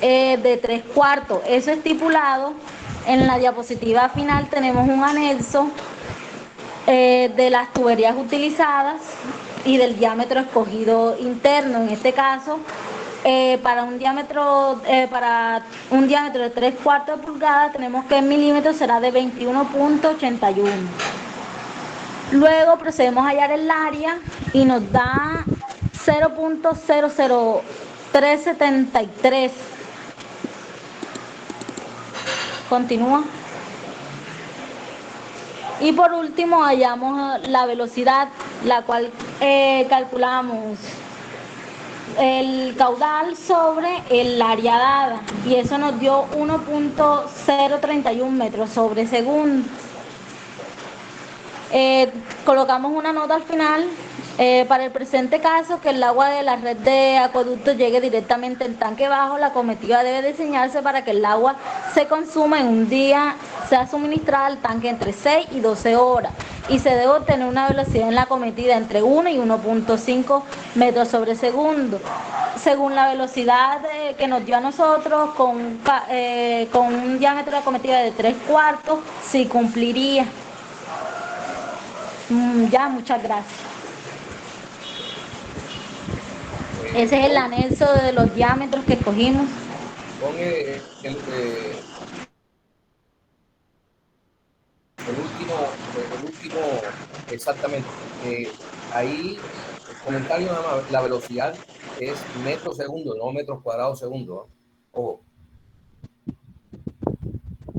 de 3/4. Eso estipulado. En la diapositiva final tenemos un anexo de las tuberías utilizadas y del diámetro escogido interno. En este caso, para un diámetro de 3/4 pulgadas, tenemos que en milímetros será de 21.81. Luego procedemos a hallar el área y nos da 0.00373. Continúa. Y por último hallamos la velocidad, la cual calculamos el caudal sobre el área dada y eso nos dio 1.031 metros sobre segundo. Colocamos una nota al final para el presente caso que el agua de la red de acueducto llegue directamente al tanque bajo. La acometida debe diseñarse para que el agua se consuma en un día, sea suministrada al tanque entre 6 y 12 horas y se debe obtener una velocidad en la acometida entre 1 y 1.5 metros sobre segundo. Según la velocidad que nos dio a nosotros, con un diámetro de acometida de 3/4, sí cumpliría. Ya, muchas gracias. Ese es el anexo de los diámetros que escogimos. Pon el exactamente. Ahí, comentario nada más, la velocidad es metros segundo, no metros cuadrados segundo. Ojo.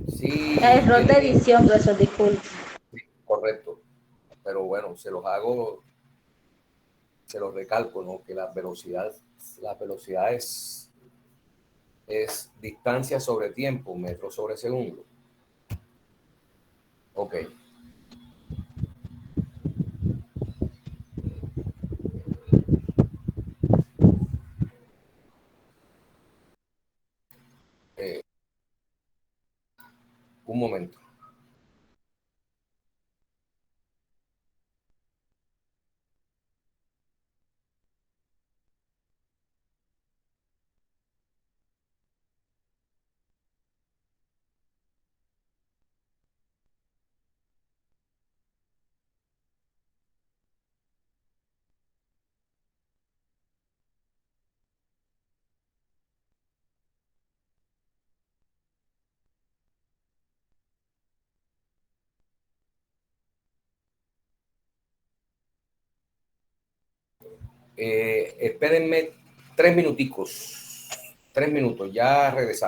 Sí, Error de edición, profesor, disculpe. Sí, correcto. Pero bueno, se los recalco, ¿no? Que la velocidad es distancia sobre tiempo, metros sobre segundo. Ok. Un momento. Espérenme 3 minuticos. 3 minutos, ya regresamos.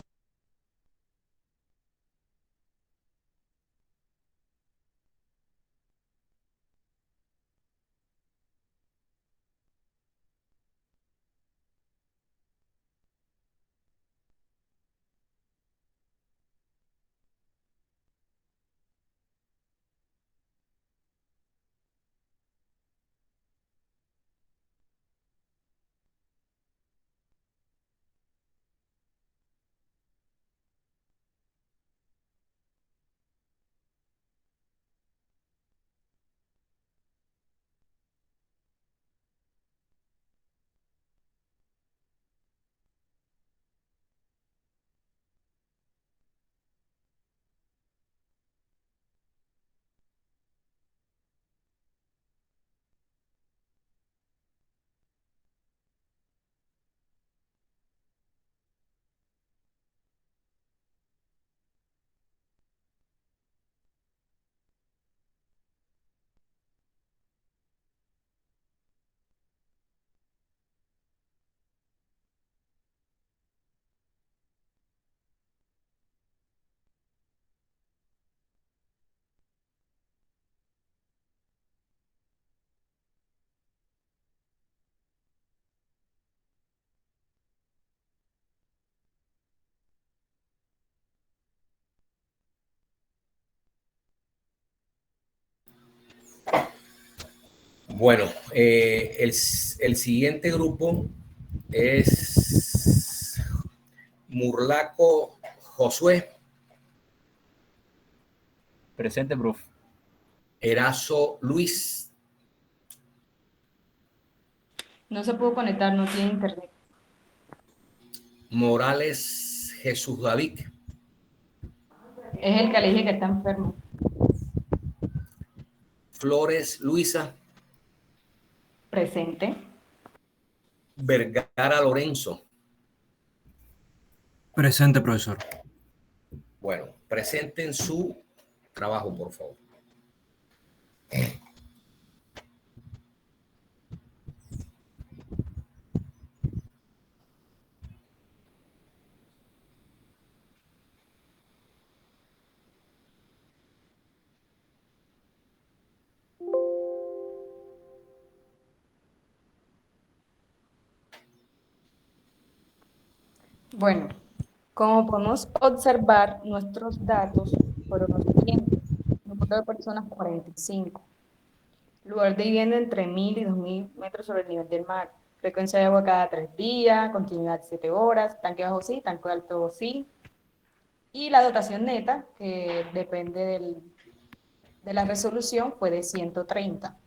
Bueno, el siguiente grupo es Murlaco Josué. Presente, profe. Erazo Luis. No se pudo conectar, no tiene internet. Morales Jesús David. Es el que le dije que está enfermo. Flores Luisa. Presente. Vergara Lorenzo. Presente, profesor. Bueno, presenten su trabajo, por favor. Bueno, como podemos observar, nuestros datos fueron los siguientes. Número de personas 45. Lugar de vivienda entre 1000 y 2000 metros sobre el nivel del mar. Frecuencia de agua cada 3 días, continuidad 7 horas, tanque bajo sí, tanque alto sí. Y la dotación neta, que depende de la resolución, fue de 130.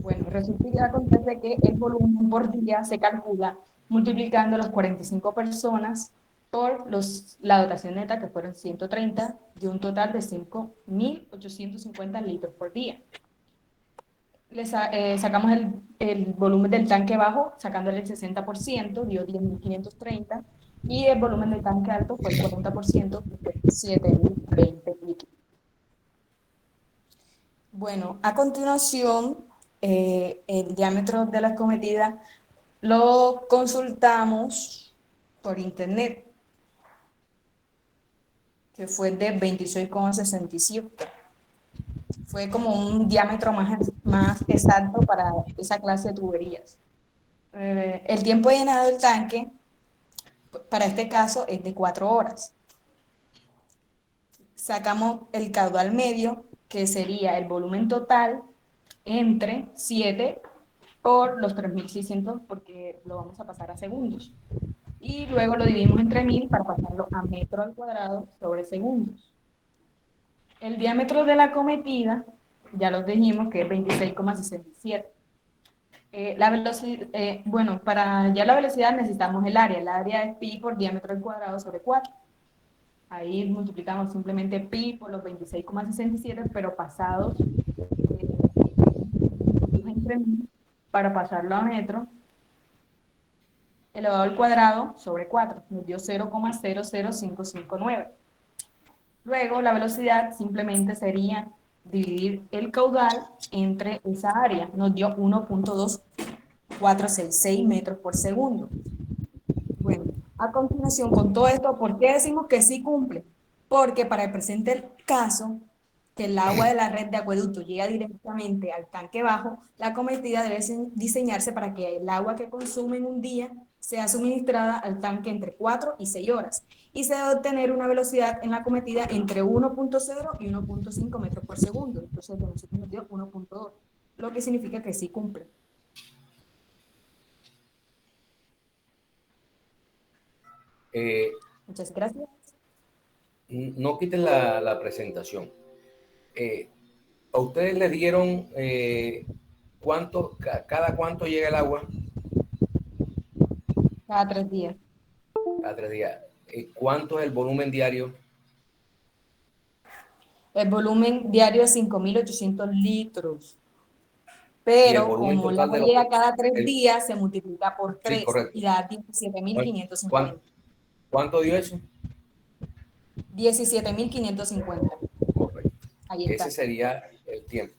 Bueno, resulta que acontece que el volumen por día se calcula multiplicando las 45 personas por la dotación neta, que fueron 130, de un total de 5.850 litros por día. Sacamos el volumen del tanque bajo, sacándole el 60%, dio 10.530, y el volumen del tanque alto fue el 40%, que fue 7.020 litros. Bueno, a continuación, el diámetro de la escometida lo consultamos por internet, que fue de 26,67. Fue como un diámetro más exacto para esa clase de tuberías. El tiempo de llenado del tanque, para este caso, es de 4 horas. Sacamos el caudal medio, que sería el volumen total, entre 7 por los 3600, porque lo vamos a pasar a segundos. Y luego lo dividimos entre 1000 para pasarlo a metro al cuadrado sobre segundos. El diámetro de la acometida, ya lo dijimos que es 26,67. La velocidad, bueno, para ya la velocidad necesitamos el área. El área es pi por diámetro al cuadrado sobre 4. Ahí multiplicamos simplemente pi por los 26,67, pero pasados entre 1000 para pasarlo a metro, elevado al cuadrado sobre 4. Nos dio 0,00559. Luego, la velocidad simplemente sería dividir el caudal entre esa área. Nos dio 1.2466 metros por segundo. Bueno, a continuación, con todo esto, ¿por qué decimos que sí cumple? Porque para el presente caso, que el agua de la red de acueducto llega directamente al tanque bajo, la acometida debe diseñarse para que el agua que consume en un día sea suministrada al tanque entre 4 y 6 horas, y se debe obtener una velocidad en la acometida entre 1.0 y 1.5 metros por segundo. Entonces, nosotros nos dio 1.2, lo que significa que sí cumple. Muchas gracias. No quiten la presentación. ¿A ustedes les dieron cada cuánto llega el agua? Cada 3 días. Cada 3 días. ¿Cuánto es el volumen diario? El volumen diario es 5.800 litros. Pero como el agua llega cada 3 días, se multiplica por 3 y da 17.550. ¿Cuánto dio eso? 17.550. Correcto. Ahí está. Ese sería el tiempo.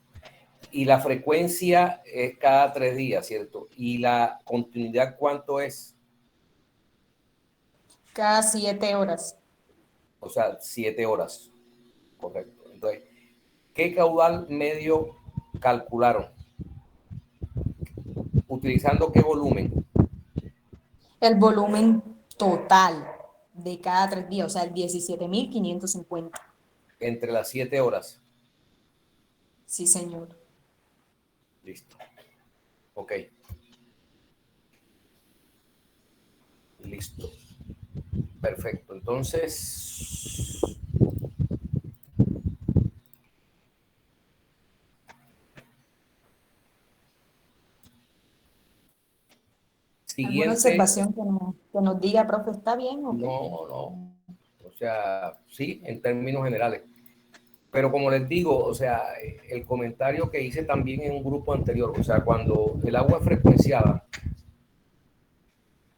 Y la frecuencia es cada 3 días, ¿cierto? ¿Y la continuidad cuánto es? Cada 7 horas. O sea, 7 horas. Correcto. Entonces, ¿qué caudal medio calcularon? ¿Utilizando qué volumen? El volumen total de cada 3 días, o sea, el 17.550. Entre las 7 horas. Sí, señor. Listo. Ok. Listo. Perfecto. Entonces, ¿alguna observación que nos diga, profe, está bien? ¿O no. O sea, sí, en términos generales. Pero como les digo, o sea, el comentario que hice también en un grupo anterior, o sea, cuando el agua es frecuenciada,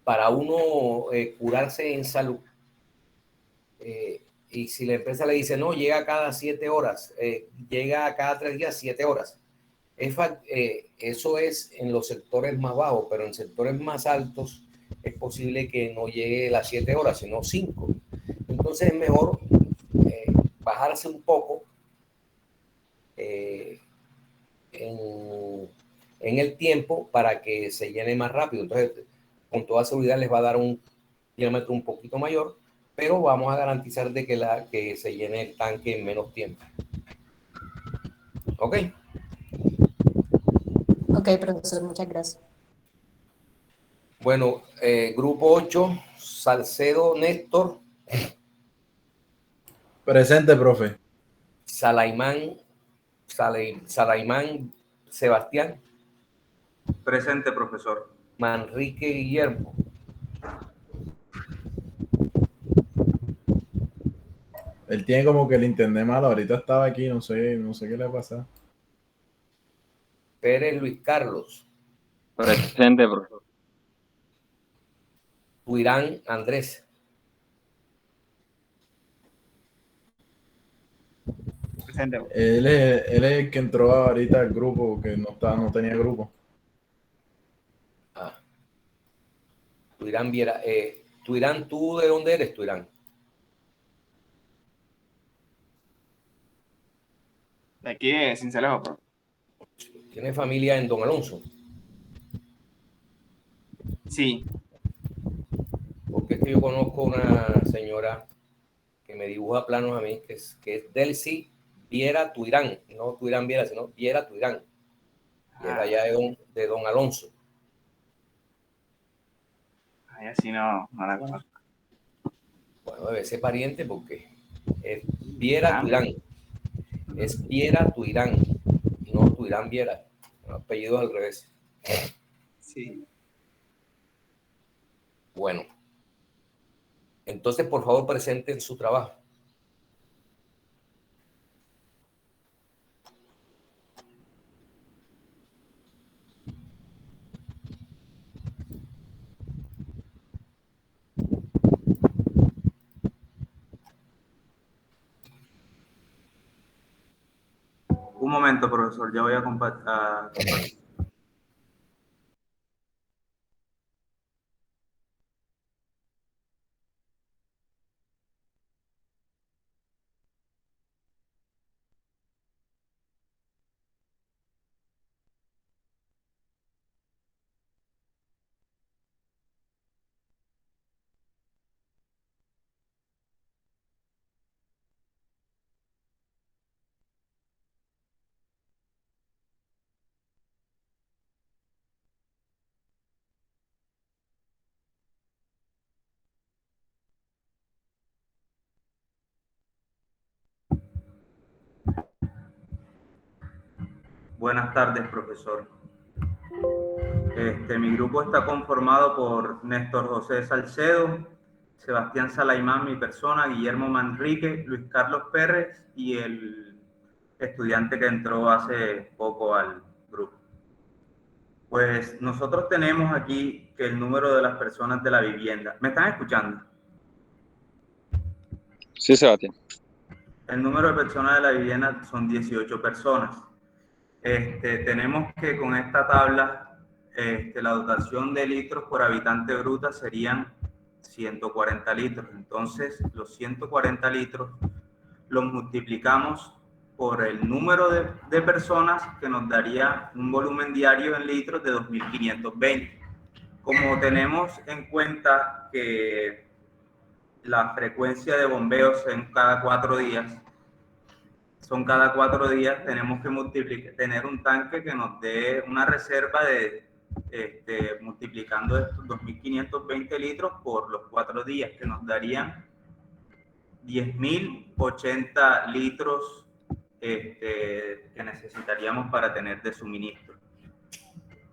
para uno curarse en salud, y si la empresa le dice, no, llega cada 7 horas, llega cada 3 días, 7 horas. Eso es en los sectores más bajos, pero en sectores más altos es posible que no llegue las 7 horas, sino 5. Entonces es mejor bajarse un poco en el tiempo para que se llene más rápido. Entonces, con toda seguridad les va a dar un diámetro un poquito mayor, pero vamos a garantizar de que se llene el tanque en menos tiempo. ¿Ok? Ok, profesor, muchas gracias. Bueno, grupo 8, Salcedo Néstor. Presente, profe. Salaimán Sebastián. Presente, profesor. Manrique Guillermo. Él tiene como que el internet malo. Ahorita estaba aquí, no sé qué le pasa. Pérez Luis Carlos. Presente, profesor. Tuirán Andrés. Él es el que entró ahorita al grupo, que no tenía grupo. Tuirán Viera. Tuirán, ¿tú de dónde eres, Tuirán? De aquí de Sincelejo, profe. ¿Tienes familia en Don Alonso? Sí. Porque es que yo conozco una señora que me dibuja planos a mí, que es Delcy Viera Tuirán, no Tuirán Viera, sino Viera Tuirán, que es allá de Don Alonso. Ay, así no la conozco. Bueno, debe ser pariente porque es Viera Tuirán. Es Viera Tuirán, no Tuirán Viera. Apellidos al revés. Sí. Bueno. Entonces, por favor, presenten su trabajo. Un momento, profesor, ya voy a compartir. Buenas tardes, profesor. Mi grupo está conformado por Néstor José Salcedo, Sebastián Salaimán, mi persona, Guillermo Manrique, Luis Carlos Pérez y el estudiante que entró hace poco al grupo. Pues nosotros tenemos aquí que el número de las personas de la vivienda. ¿Me están escuchando? Sí, Sebastián. El número de personas de la vivienda son 18 personas. Tenemos que con esta tabla, la dotación de litros por habitante bruta serían 140 litros. Entonces, los 140 litros los multiplicamos por el número de personas, que nos daría un volumen diario en litros de 2.520. Como tenemos en cuenta que la frecuencia de bombeos en cada 4 días, tenemos que tener un tanque que nos dé una reserva de, multiplicando estos 2.520 litros por los 4 días, que nos darían 10.080 litros que necesitaríamos para tener de suministro.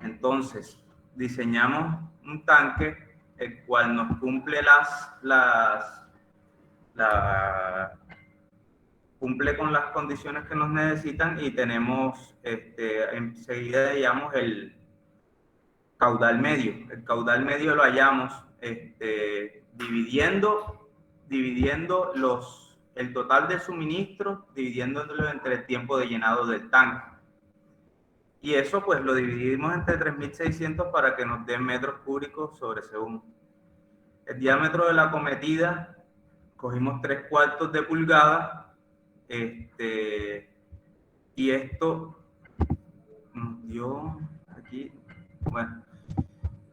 Entonces, diseñamos un tanque el cual nos cumple cumple con las condiciones que nos necesitan, y tenemos enseguida hallamos el caudal medio. El caudal medio lo hallamos dividiendo el total de suministro, dividiéndolo entre el tiempo de llenado del tanque. Y eso pues lo dividimos entre 3.600 para que nos den metros cúbicos sobre segundo. El diámetro de la acometida, cogimos 3/4 de pulgada, y esto nos dio aquí, bueno,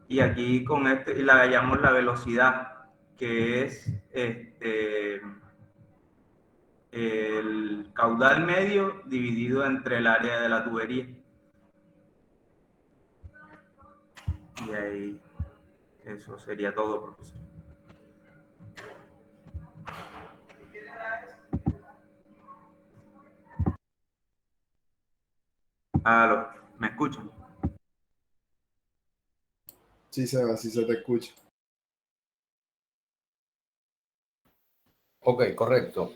y aquí con y le hallamos la velocidad, que es el caudal medio dividido entre el área de la tubería. Y ahí, eso sería todo, profesor. Aló, ¿me escuchan? Sí, Seba, sí se te escucha. Ok, correcto.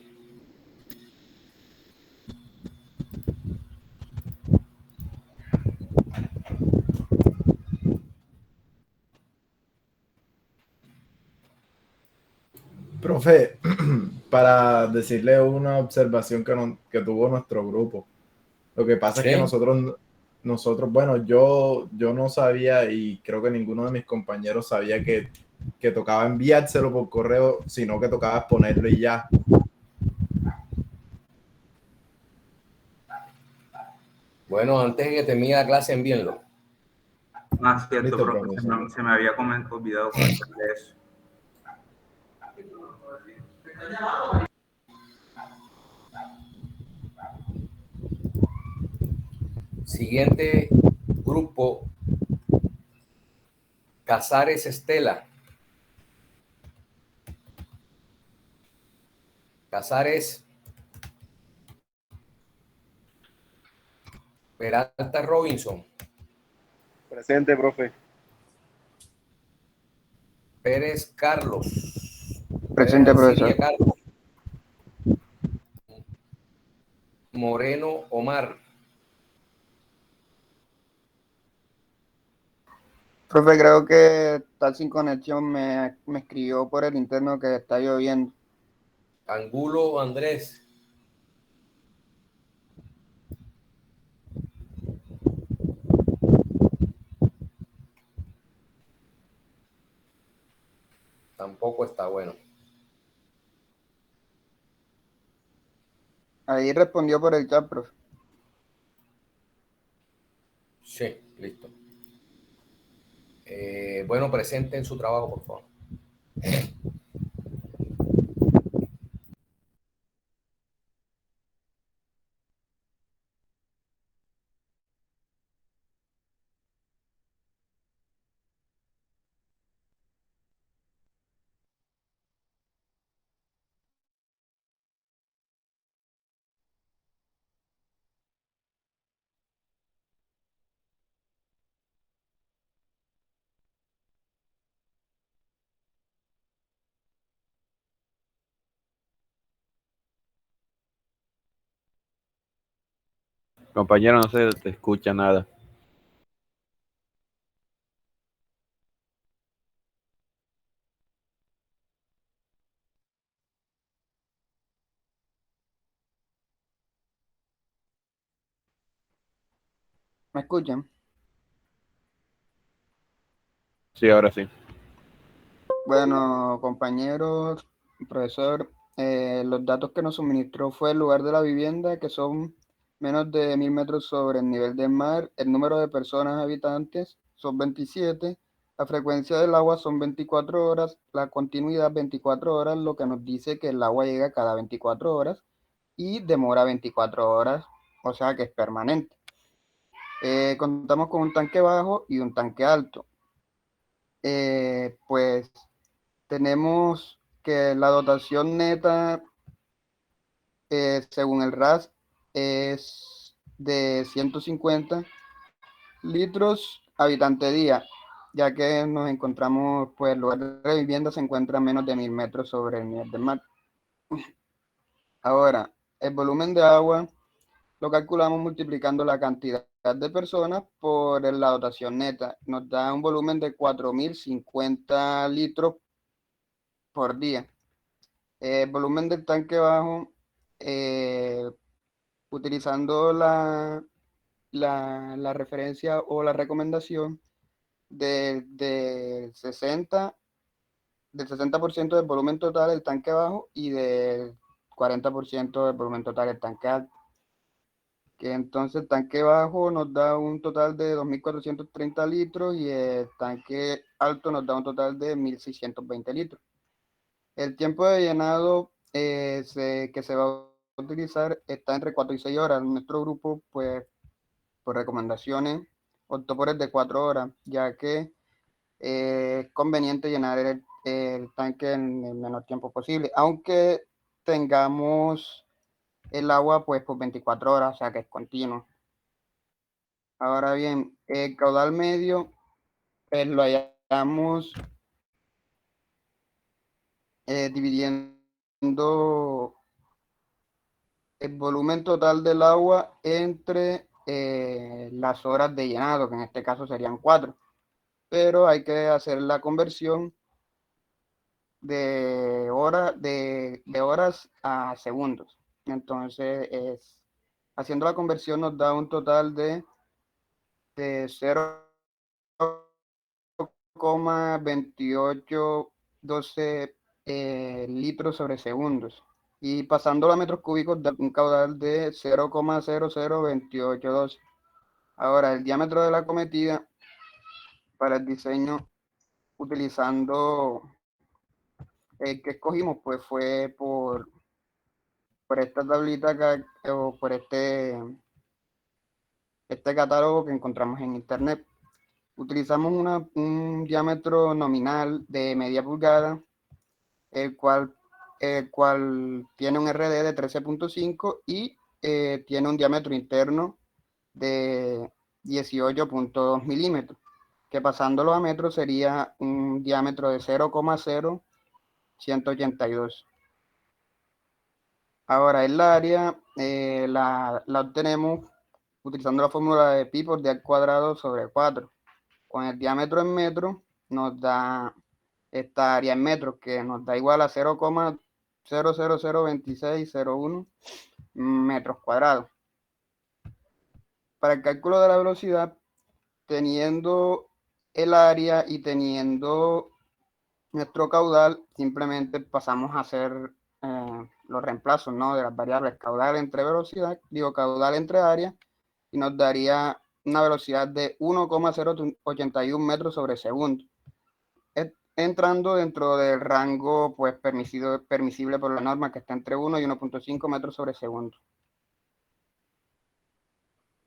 Profe, para decirle una observación que tuvo nuestro grupo. Lo que pasa es que nosotros, bueno, yo no sabía y creo que ninguno de mis compañeros sabía que tocaba enviárselo por correo, sino que tocaba ponerlo y ya. Bueno, antes de que termine la clase, envíenlo. Ah, cierto, Listo, profe, profesor. se me había olvidado comentarle eso. Siguiente grupo, Casares Estela. Casares Peralta Robinson. Presente, profe. Pérez Carlos. Presente, profesor. Carlos. Moreno Omar. Profe, creo que tal sin conexión me escribió por el interno que está lloviendo. Angulo Andrés. Tampoco está bueno. Ahí respondió por el chat, profe. Sí, listo. Bueno, presenten su trabajo, por favor. Compañero, no se te escucha nada. ¿Me escuchan? Sí, ahora sí. Bueno, compañeros, profesor, los datos que nos suministró fue el lugar de la vivienda, que son menos de 1000 metros sobre el nivel del mar, el número de personas habitantes son 27, la frecuencia del agua son 24 horas, la continuidad 24 horas, lo que nos dice que el agua llega cada 24 horas y demora 24 horas, o sea que es permanente. Contamos con un tanque bajo y un tanque alto. Pues tenemos que la dotación neta, según el RAS, es de 150 litros habitante día, ya que nos encontramos, pues el lugar de vivienda se encuentra a menos de 1000 metros sobre el nivel del mar. Ahora, el volumen de agua lo calculamos multiplicando la cantidad de personas por la dotación neta. Nos da un volumen de 4050 litros por día. El volumen del tanque bajo, utilizando la referencia o la recomendación del 60% del volumen total del tanque bajo y del 40% del volumen total del tanque alto. Que entonces el tanque bajo nos da un total de 2430 litros y el tanque alto nos da un total de 1620 litros. El tiempo de llenado que se va a utilizar está entre 4 y 6 horas. Nuestro grupo, pues, por recomendaciones, optó por el de 4 horas, ya que es conveniente llenar el tanque en el menor tiempo posible, aunque tengamos el agua, pues, por 24 horas, o sea que es continuo. Ahora bien, el caudal medio, pues, lo hallamos dividiendo el volumen total del agua entre las horas de llenado, que en este caso serían 4. Pero hay que hacer la conversión de horas a segundos. Entonces, haciendo la conversión nos da un total de 0,2812 litros sobre segundos. Y pasándolo a metros cúbicos da un caudal de 0,002812. Ahora, el diámetro de la cometida para el diseño utilizando el que escogimos, pues fue por esta tablita acá, o por este catálogo que encontramos en internet. Utilizamos un diámetro nominal de media pulgada, el cual tiene un RD de 13.5 y tiene un diámetro interno de 18.2 milímetros, que pasándolo a metros sería un diámetro de 0,0182. Ahora el área la obtenemos utilizando la fórmula de pi por d al cuadrado sobre 4. Con el diámetro en metros nos da esta área en metros, que nos da igual a 0,0002601 metros cuadrados. Para el cálculo de la velocidad, teniendo el área y teniendo nuestro caudal, simplemente pasamos a hacer los reemplazos, ¿no?, de las variables caudal entre velocidad, caudal entre área, y nos daría una velocidad de 1,081 metros sobre segundo, entrando dentro del rango pues permisible por la norma, que está entre 1 y 1.5 metros sobre segundo.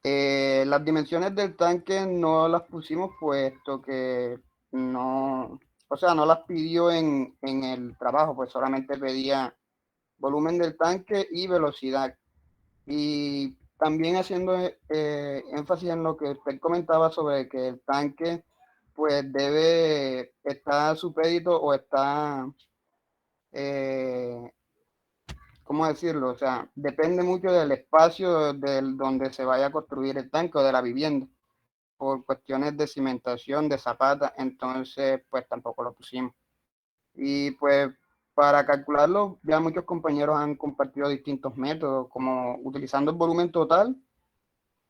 Las dimensiones del tanque no las pusimos puesto que no las pidió en el trabajo, pues solamente pedía volumen del tanque y velocidad. Y también haciendo énfasis en lo que usted comentaba sobre que el tanque pues está supedito o está, ¿cómo decirlo? O sea, depende mucho del espacio donde se vaya a construir el tanque o de la vivienda, por cuestiones de cimentación, de zapata, entonces pues tampoco lo pusimos. Y pues para calcularlo, ya muchos compañeros han compartido distintos métodos, como utilizando el volumen total,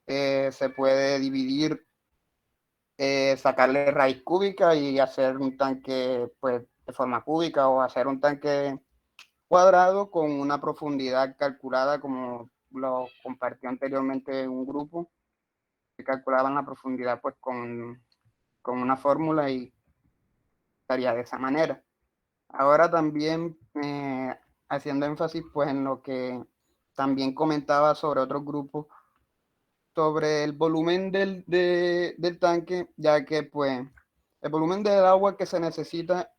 se puede dividir, sacarle raíz cúbica y hacer un tanque pues de forma cúbica, o hacer un tanque cuadrado con una profundidad calculada, como lo compartió anteriormente un grupo, que calculaban la profundidad pues con una fórmula y estaría de esa manera. Ahora también haciendo énfasis pues en lo que también comentaba sobre otros grupos, sobre el volumen del tanque, ya que pues el volumen del agua que se necesita,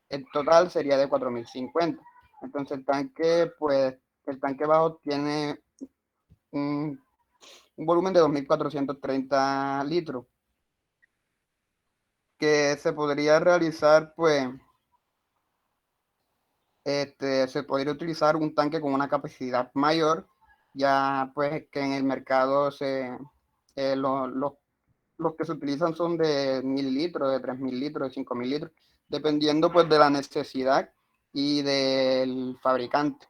el total sería de 4050. Entonces el tanque bajo tiene un volumen de 2430 litros, que se podría realizar pues se podría utilizar un tanque con una capacidad mayor, ya pues que en el mercado los que se utilizan son de 1000 litros, de 3000 litros, de 5000 litros, dependiendo pues de la necesidad y del fabricante.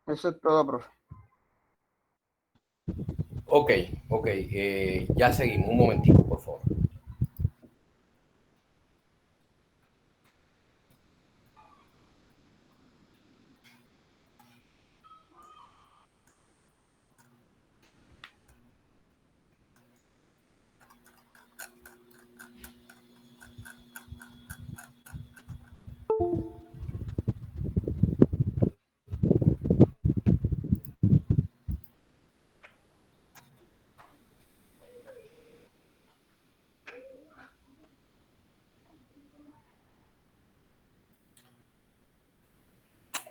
Eso es todo, profe. Ok, ya seguimos. Un momentito, por favor.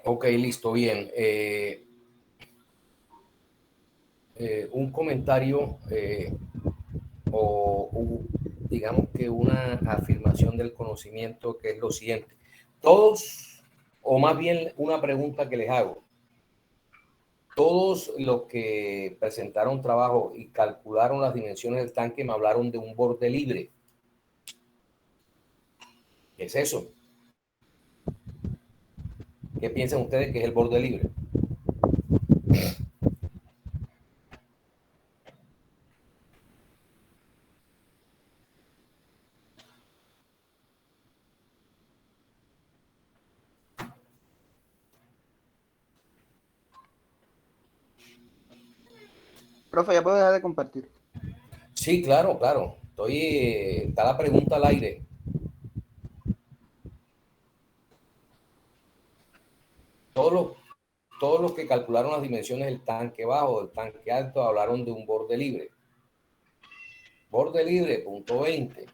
Ok, listo, bien. Un comentario o digamos que una afirmación del conocimiento, que es lo siguiente. Todos, o más bien una pregunta que les hago, todos los que presentaron trabajo y calcularon las dimensiones del tanque me hablaron de un borde libre. ¿Qué es eso? ¿Qué piensan ustedes que es el borde libre? Profe, ya puedo dejar de compartir. Sí, claro, claro. Está la pregunta al aire. Todos los que calcularon las dimensiones del tanque bajo, del tanque alto, hablaron de un borde libre. Borde libre, punto 20.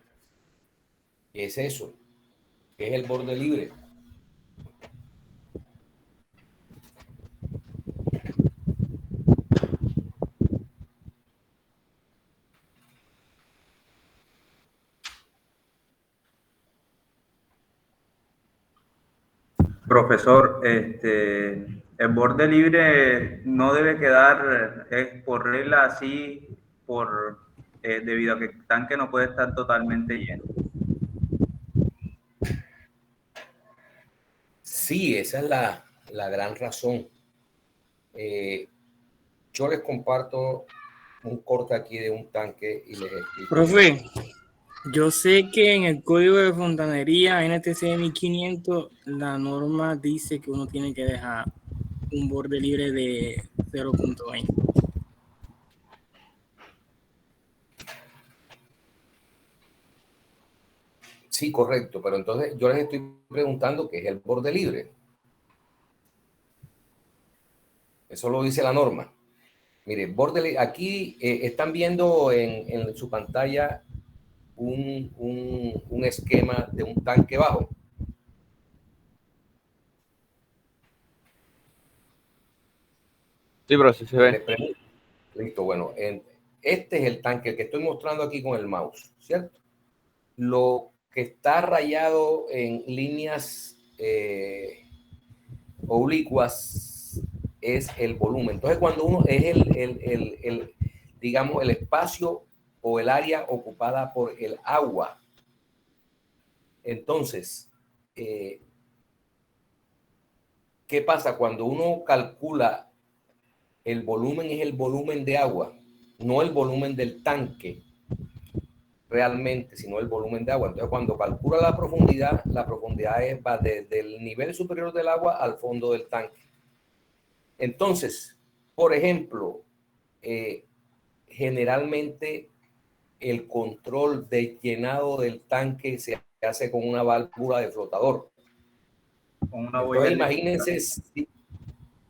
¿Qué es eso? ¿Qué es el borde libre? Profesor, el borde libre no debe quedar por regla así, debido a que el tanque no puede estar totalmente lleno. Sí, esa es la gran razón. Yo les comparto un corte aquí de un tanque y les explico. Profe, yo sé que en el código de fontanería NTC 1500 la norma dice que uno tiene que dejar un borde libre de 0.20. Sí, correcto, pero entonces yo les estoy preguntando qué es el borde libre. Eso lo dice la norma. Mire, borde libre, aquí están viendo en su pantalla un esquema de un tanque bajo. Sí, pero sí se ve. Listo, bueno, este es el tanque que estoy mostrando aquí con el mouse, ¿cierto? Lo que está rayado en líneas oblicuas es el volumen. Entonces, cuando uno es digamos, el espacio o el área ocupada por el agua. Entonces, ¿qué pasa? Cuando uno calcula el volumen, es el volumen de agua, no el volumen del tanque realmente, sino el volumen de agua. Entonces, cuando calcula la profundidad va desde el nivel superior del agua al fondo del tanque. Entonces, por ejemplo, generalmente el control de llenado del tanque se hace con una válvula de flotador. Entonces, imagínense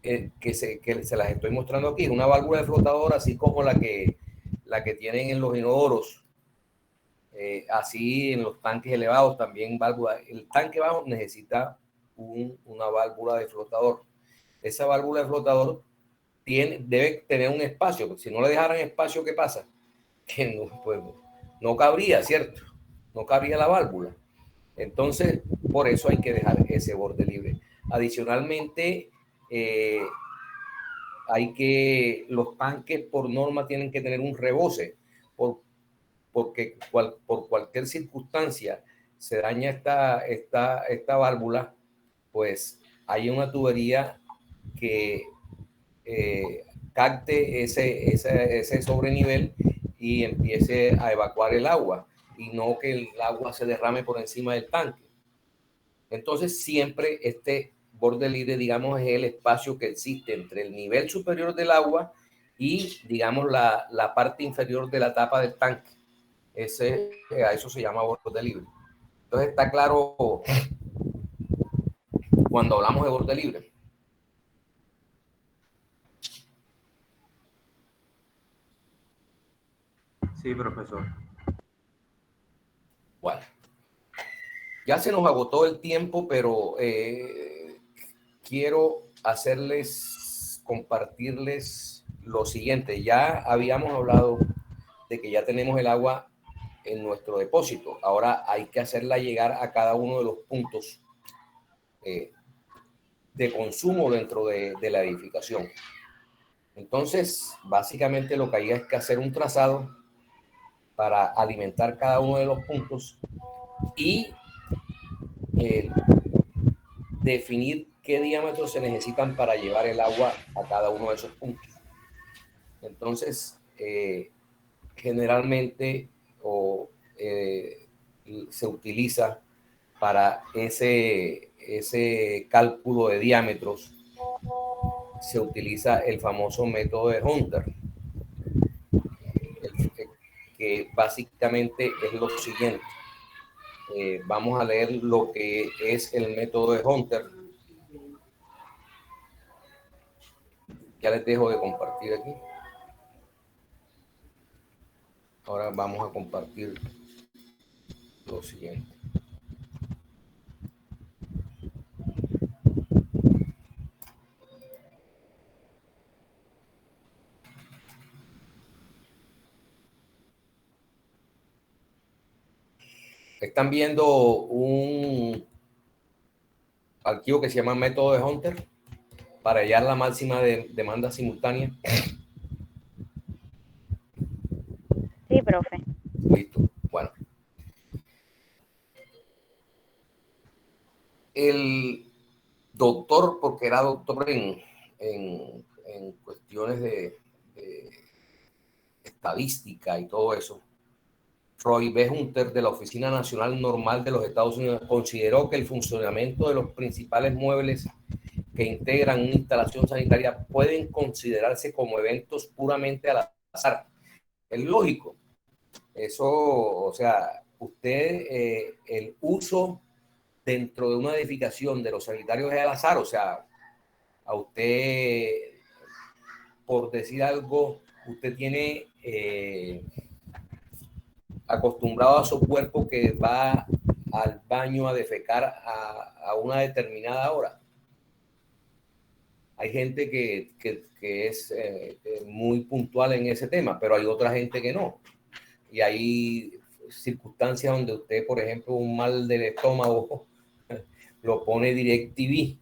que se las estoy mostrando aquí, una válvula de flotador así como la que tienen en los inodoros. Así en los tanques elevados también válvula. El tanque bajo necesita una válvula de flotador. Esa válvula de flotador debe tener un espacio, porque si no le dejaran espacio, ¿qué pasa? Que no cabría, ¿cierto? No cabría la válvula. Entonces, por eso hay que dejar ese borde libre. Adicionalmente, los tanques por norma tienen que tener un rebose, porque por cualquier circunstancia se daña esta válvula, pues hay una tubería que capte ese sobrenivel y empiece a evacuar el agua, y no que el agua se derrame por encima del tanque. Entonces, siempre este borde libre, digamos, es el espacio que existe entre el nivel superior del agua y, digamos, la parte inferior de la tapa del tanque. A eso se llama borde libre. Entonces, está claro cuando hablamos de borde libre. Sí, profesor. Bueno, ya se nos agotó el tiempo, pero quiero compartirles lo siguiente. Ya habíamos hablado de que ya tenemos el agua en nuestro depósito. Ahora hay que hacerla llegar a cada uno de los puntos de consumo dentro de la edificación. Entonces, básicamente lo que hay es que hacer un trazado para alimentar cada uno de los puntos y definir qué diámetros se necesitan para llevar el agua a cada uno de esos puntos. Entonces, generalmente se utiliza para ese cálculo de diámetros, se utiliza el famoso método de Hunter, que básicamente es lo siguiente. Vamos a leer lo que es el método de Hunter. Ya les dejo de compartir aquí. Ahora vamos a compartir lo siguiente. Están viendo un archivo que se llama método de Hunter para hallar la máxima de demanda simultánea. Sí, profe. Listo. Bueno. El doctor, porque era doctor en cuestiones de estadística y todo eso, Roy B. Hunter, de la Oficina Nacional Normal de los Estados Unidos, consideró que el funcionamiento de los principales muebles que integran una instalación sanitaria pueden considerarse como eventos puramente al azar. Es lógico. Eso, o sea, usted, el uso dentro de una edificación de los sanitarios es al azar. O sea, a usted, por decir algo, usted tiene acostumbrado a su cuerpo que va al baño a defecar a una determinada hora. Hay gente que es muy puntual en ese tema, pero hay otra gente que no. Y hay circunstancias donde usted, por ejemplo, un mal del estómago lo pone DirecTV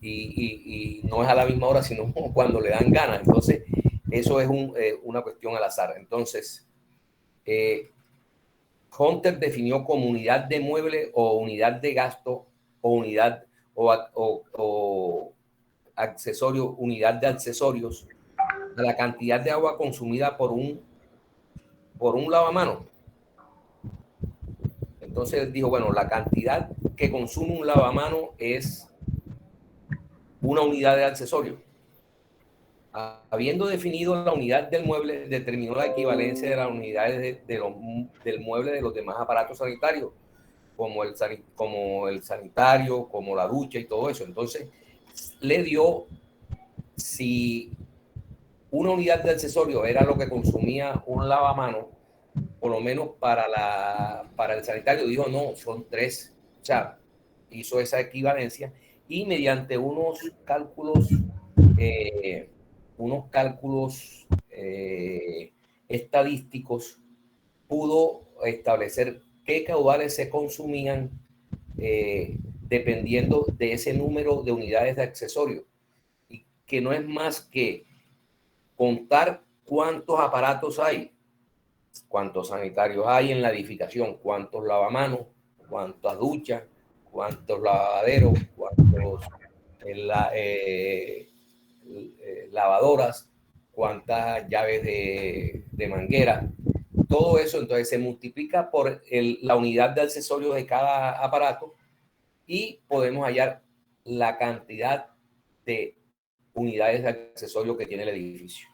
y no es a la misma hora, sino cuando le dan ganas. Entonces, eso es una cuestión al azar. Entonces, Hunter definió como unidad de mueble o unidad de gasto o unidad o accesorio, unidad de accesorios a la cantidad de agua consumida por un lavamanos. Entonces dijo, bueno, la cantidad que consume un lavamanos es una unidad de accesorio. Habiendo definido la unidad del mueble, determinó la equivalencia de las unidades del mueble de los demás aparatos sanitarios, como el sanitario, como la ducha y todo eso. Entonces, le dio, si una unidad de accesorio era lo que consumía un lavamanos, por lo menos para el sanitario, dijo, no, son 3. O sea, hizo esa equivalencia y mediante unos cálculos estadísticos pudo establecer qué caudales se consumían dependiendo de ese número de unidades de accesorio, y que no es más que contar cuántos aparatos hay, cuántos sanitarios hay en la edificación, cuántos lavamanos, cuántas duchas, cuántos lavaderos, cuántos lavadoras, cuántas llaves de manguera. Todo eso entonces se multiplica por la unidad de accesorios de cada aparato y podemos hallar la cantidad de unidades de accesorio que tiene el edificio.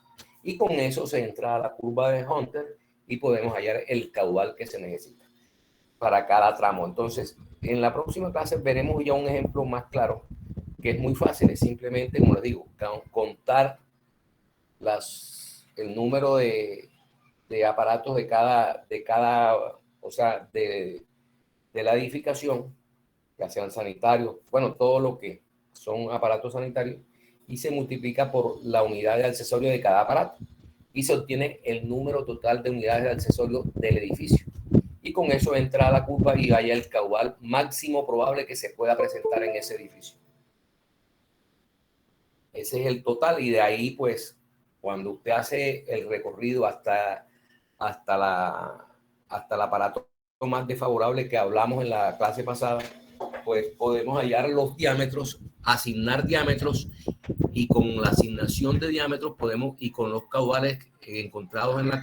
Y con eso se entra a la curva de Hunter y podemos hallar el caudal que se necesita para cada tramo. Entonces, en la próxima clase veremos ya un ejemplo más claro, que es muy fácil, es simplemente, como les digo, contar el número de aparatos de cada, o sea, de la edificación, ya sean sanitarios, bueno, todo lo que son aparatos sanitarios, y se multiplica por la unidad de accesorio de cada aparato y se obtiene el número total de unidades de accesorio del edificio. Y con eso entra a la curva y vaya el caudal máximo probable que se pueda presentar en ese edificio. Ese es el total y de ahí pues Cuando usted hace el recorrido hasta el aparato más desfavorable que hablamos en la clase pasada, pues podemos hallar los diámetros, asignar diámetros, y con la asignación de diámetros podemos, y con los caudales encontrados en la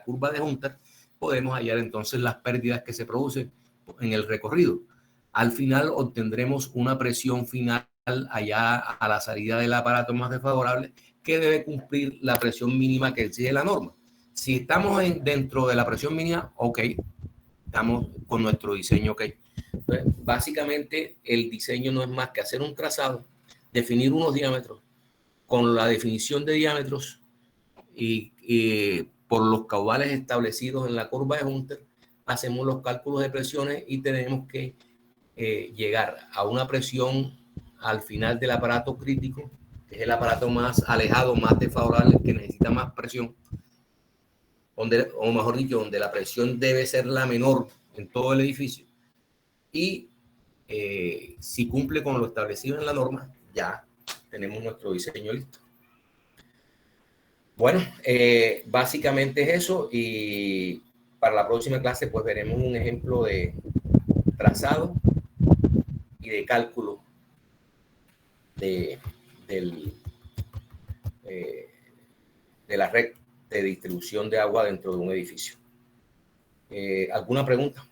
curva de Hunter, podemos hallar entonces las pérdidas que se producen en el recorrido. Al final obtendremos una presión final allá a la salida del aparato más desfavorable, que debe cumplir la presión mínima que exige la norma. Si estamos dentro de la presión mínima, ok, estamos con nuestro diseño, ok. Entonces, básicamente el diseño no es más que hacer un trazado, definir unos diámetros, con la definición de diámetros y por los caudales establecidos en la curva de Hunter, hacemos los cálculos de presiones y tenemos que llegar a una presión al final del aparato crítico, que es el aparato más alejado, más desfavorable, que necesita más presión, donde, o mejor dicho, donde la presión debe ser la menor en todo el edificio. Y si cumple con lo establecido en la norma, ya tenemos nuestro diseño listo. Bueno, básicamente es eso, y para la próxima clase pues veremos un ejemplo de trazado y de cálculo de la red de distribución de agua dentro de un edificio. ¿Alguna pregunta?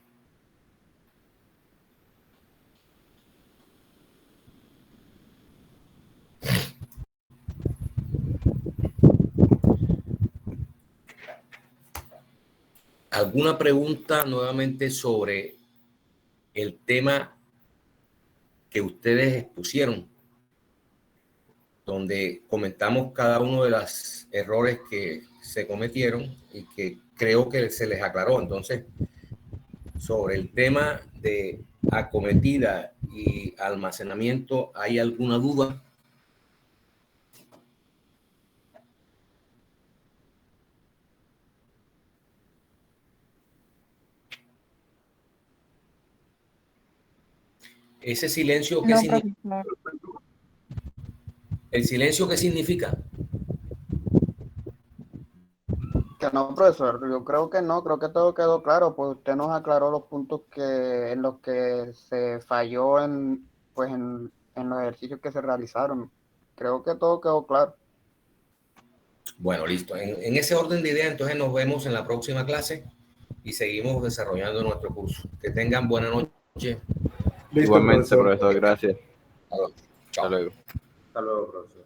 ¿Alguna pregunta nuevamente sobre el tema que ustedes expusieron, donde comentamos cada uno de los errores que se cometieron y que creo que se les aclaró? Entonces, sobre el tema de acometida y almacenamiento, ¿hay alguna duda? Ese silencio, ¿qué significa? ¿El silencio qué significa? Que no, profesor, yo creo que no, creo que todo quedó claro, pues usted nos aclaró los puntos en los que se falló en los ejercicios que se realizaron. Creo que todo quedó claro. Bueno, listo. En ese orden de ideas, entonces nos vemos en la próxima clase y seguimos desarrollando nuestro curso. Que tengan buena noche. Igualmente, profesor, gracias. Hasta luego. Hasta luego, profesor.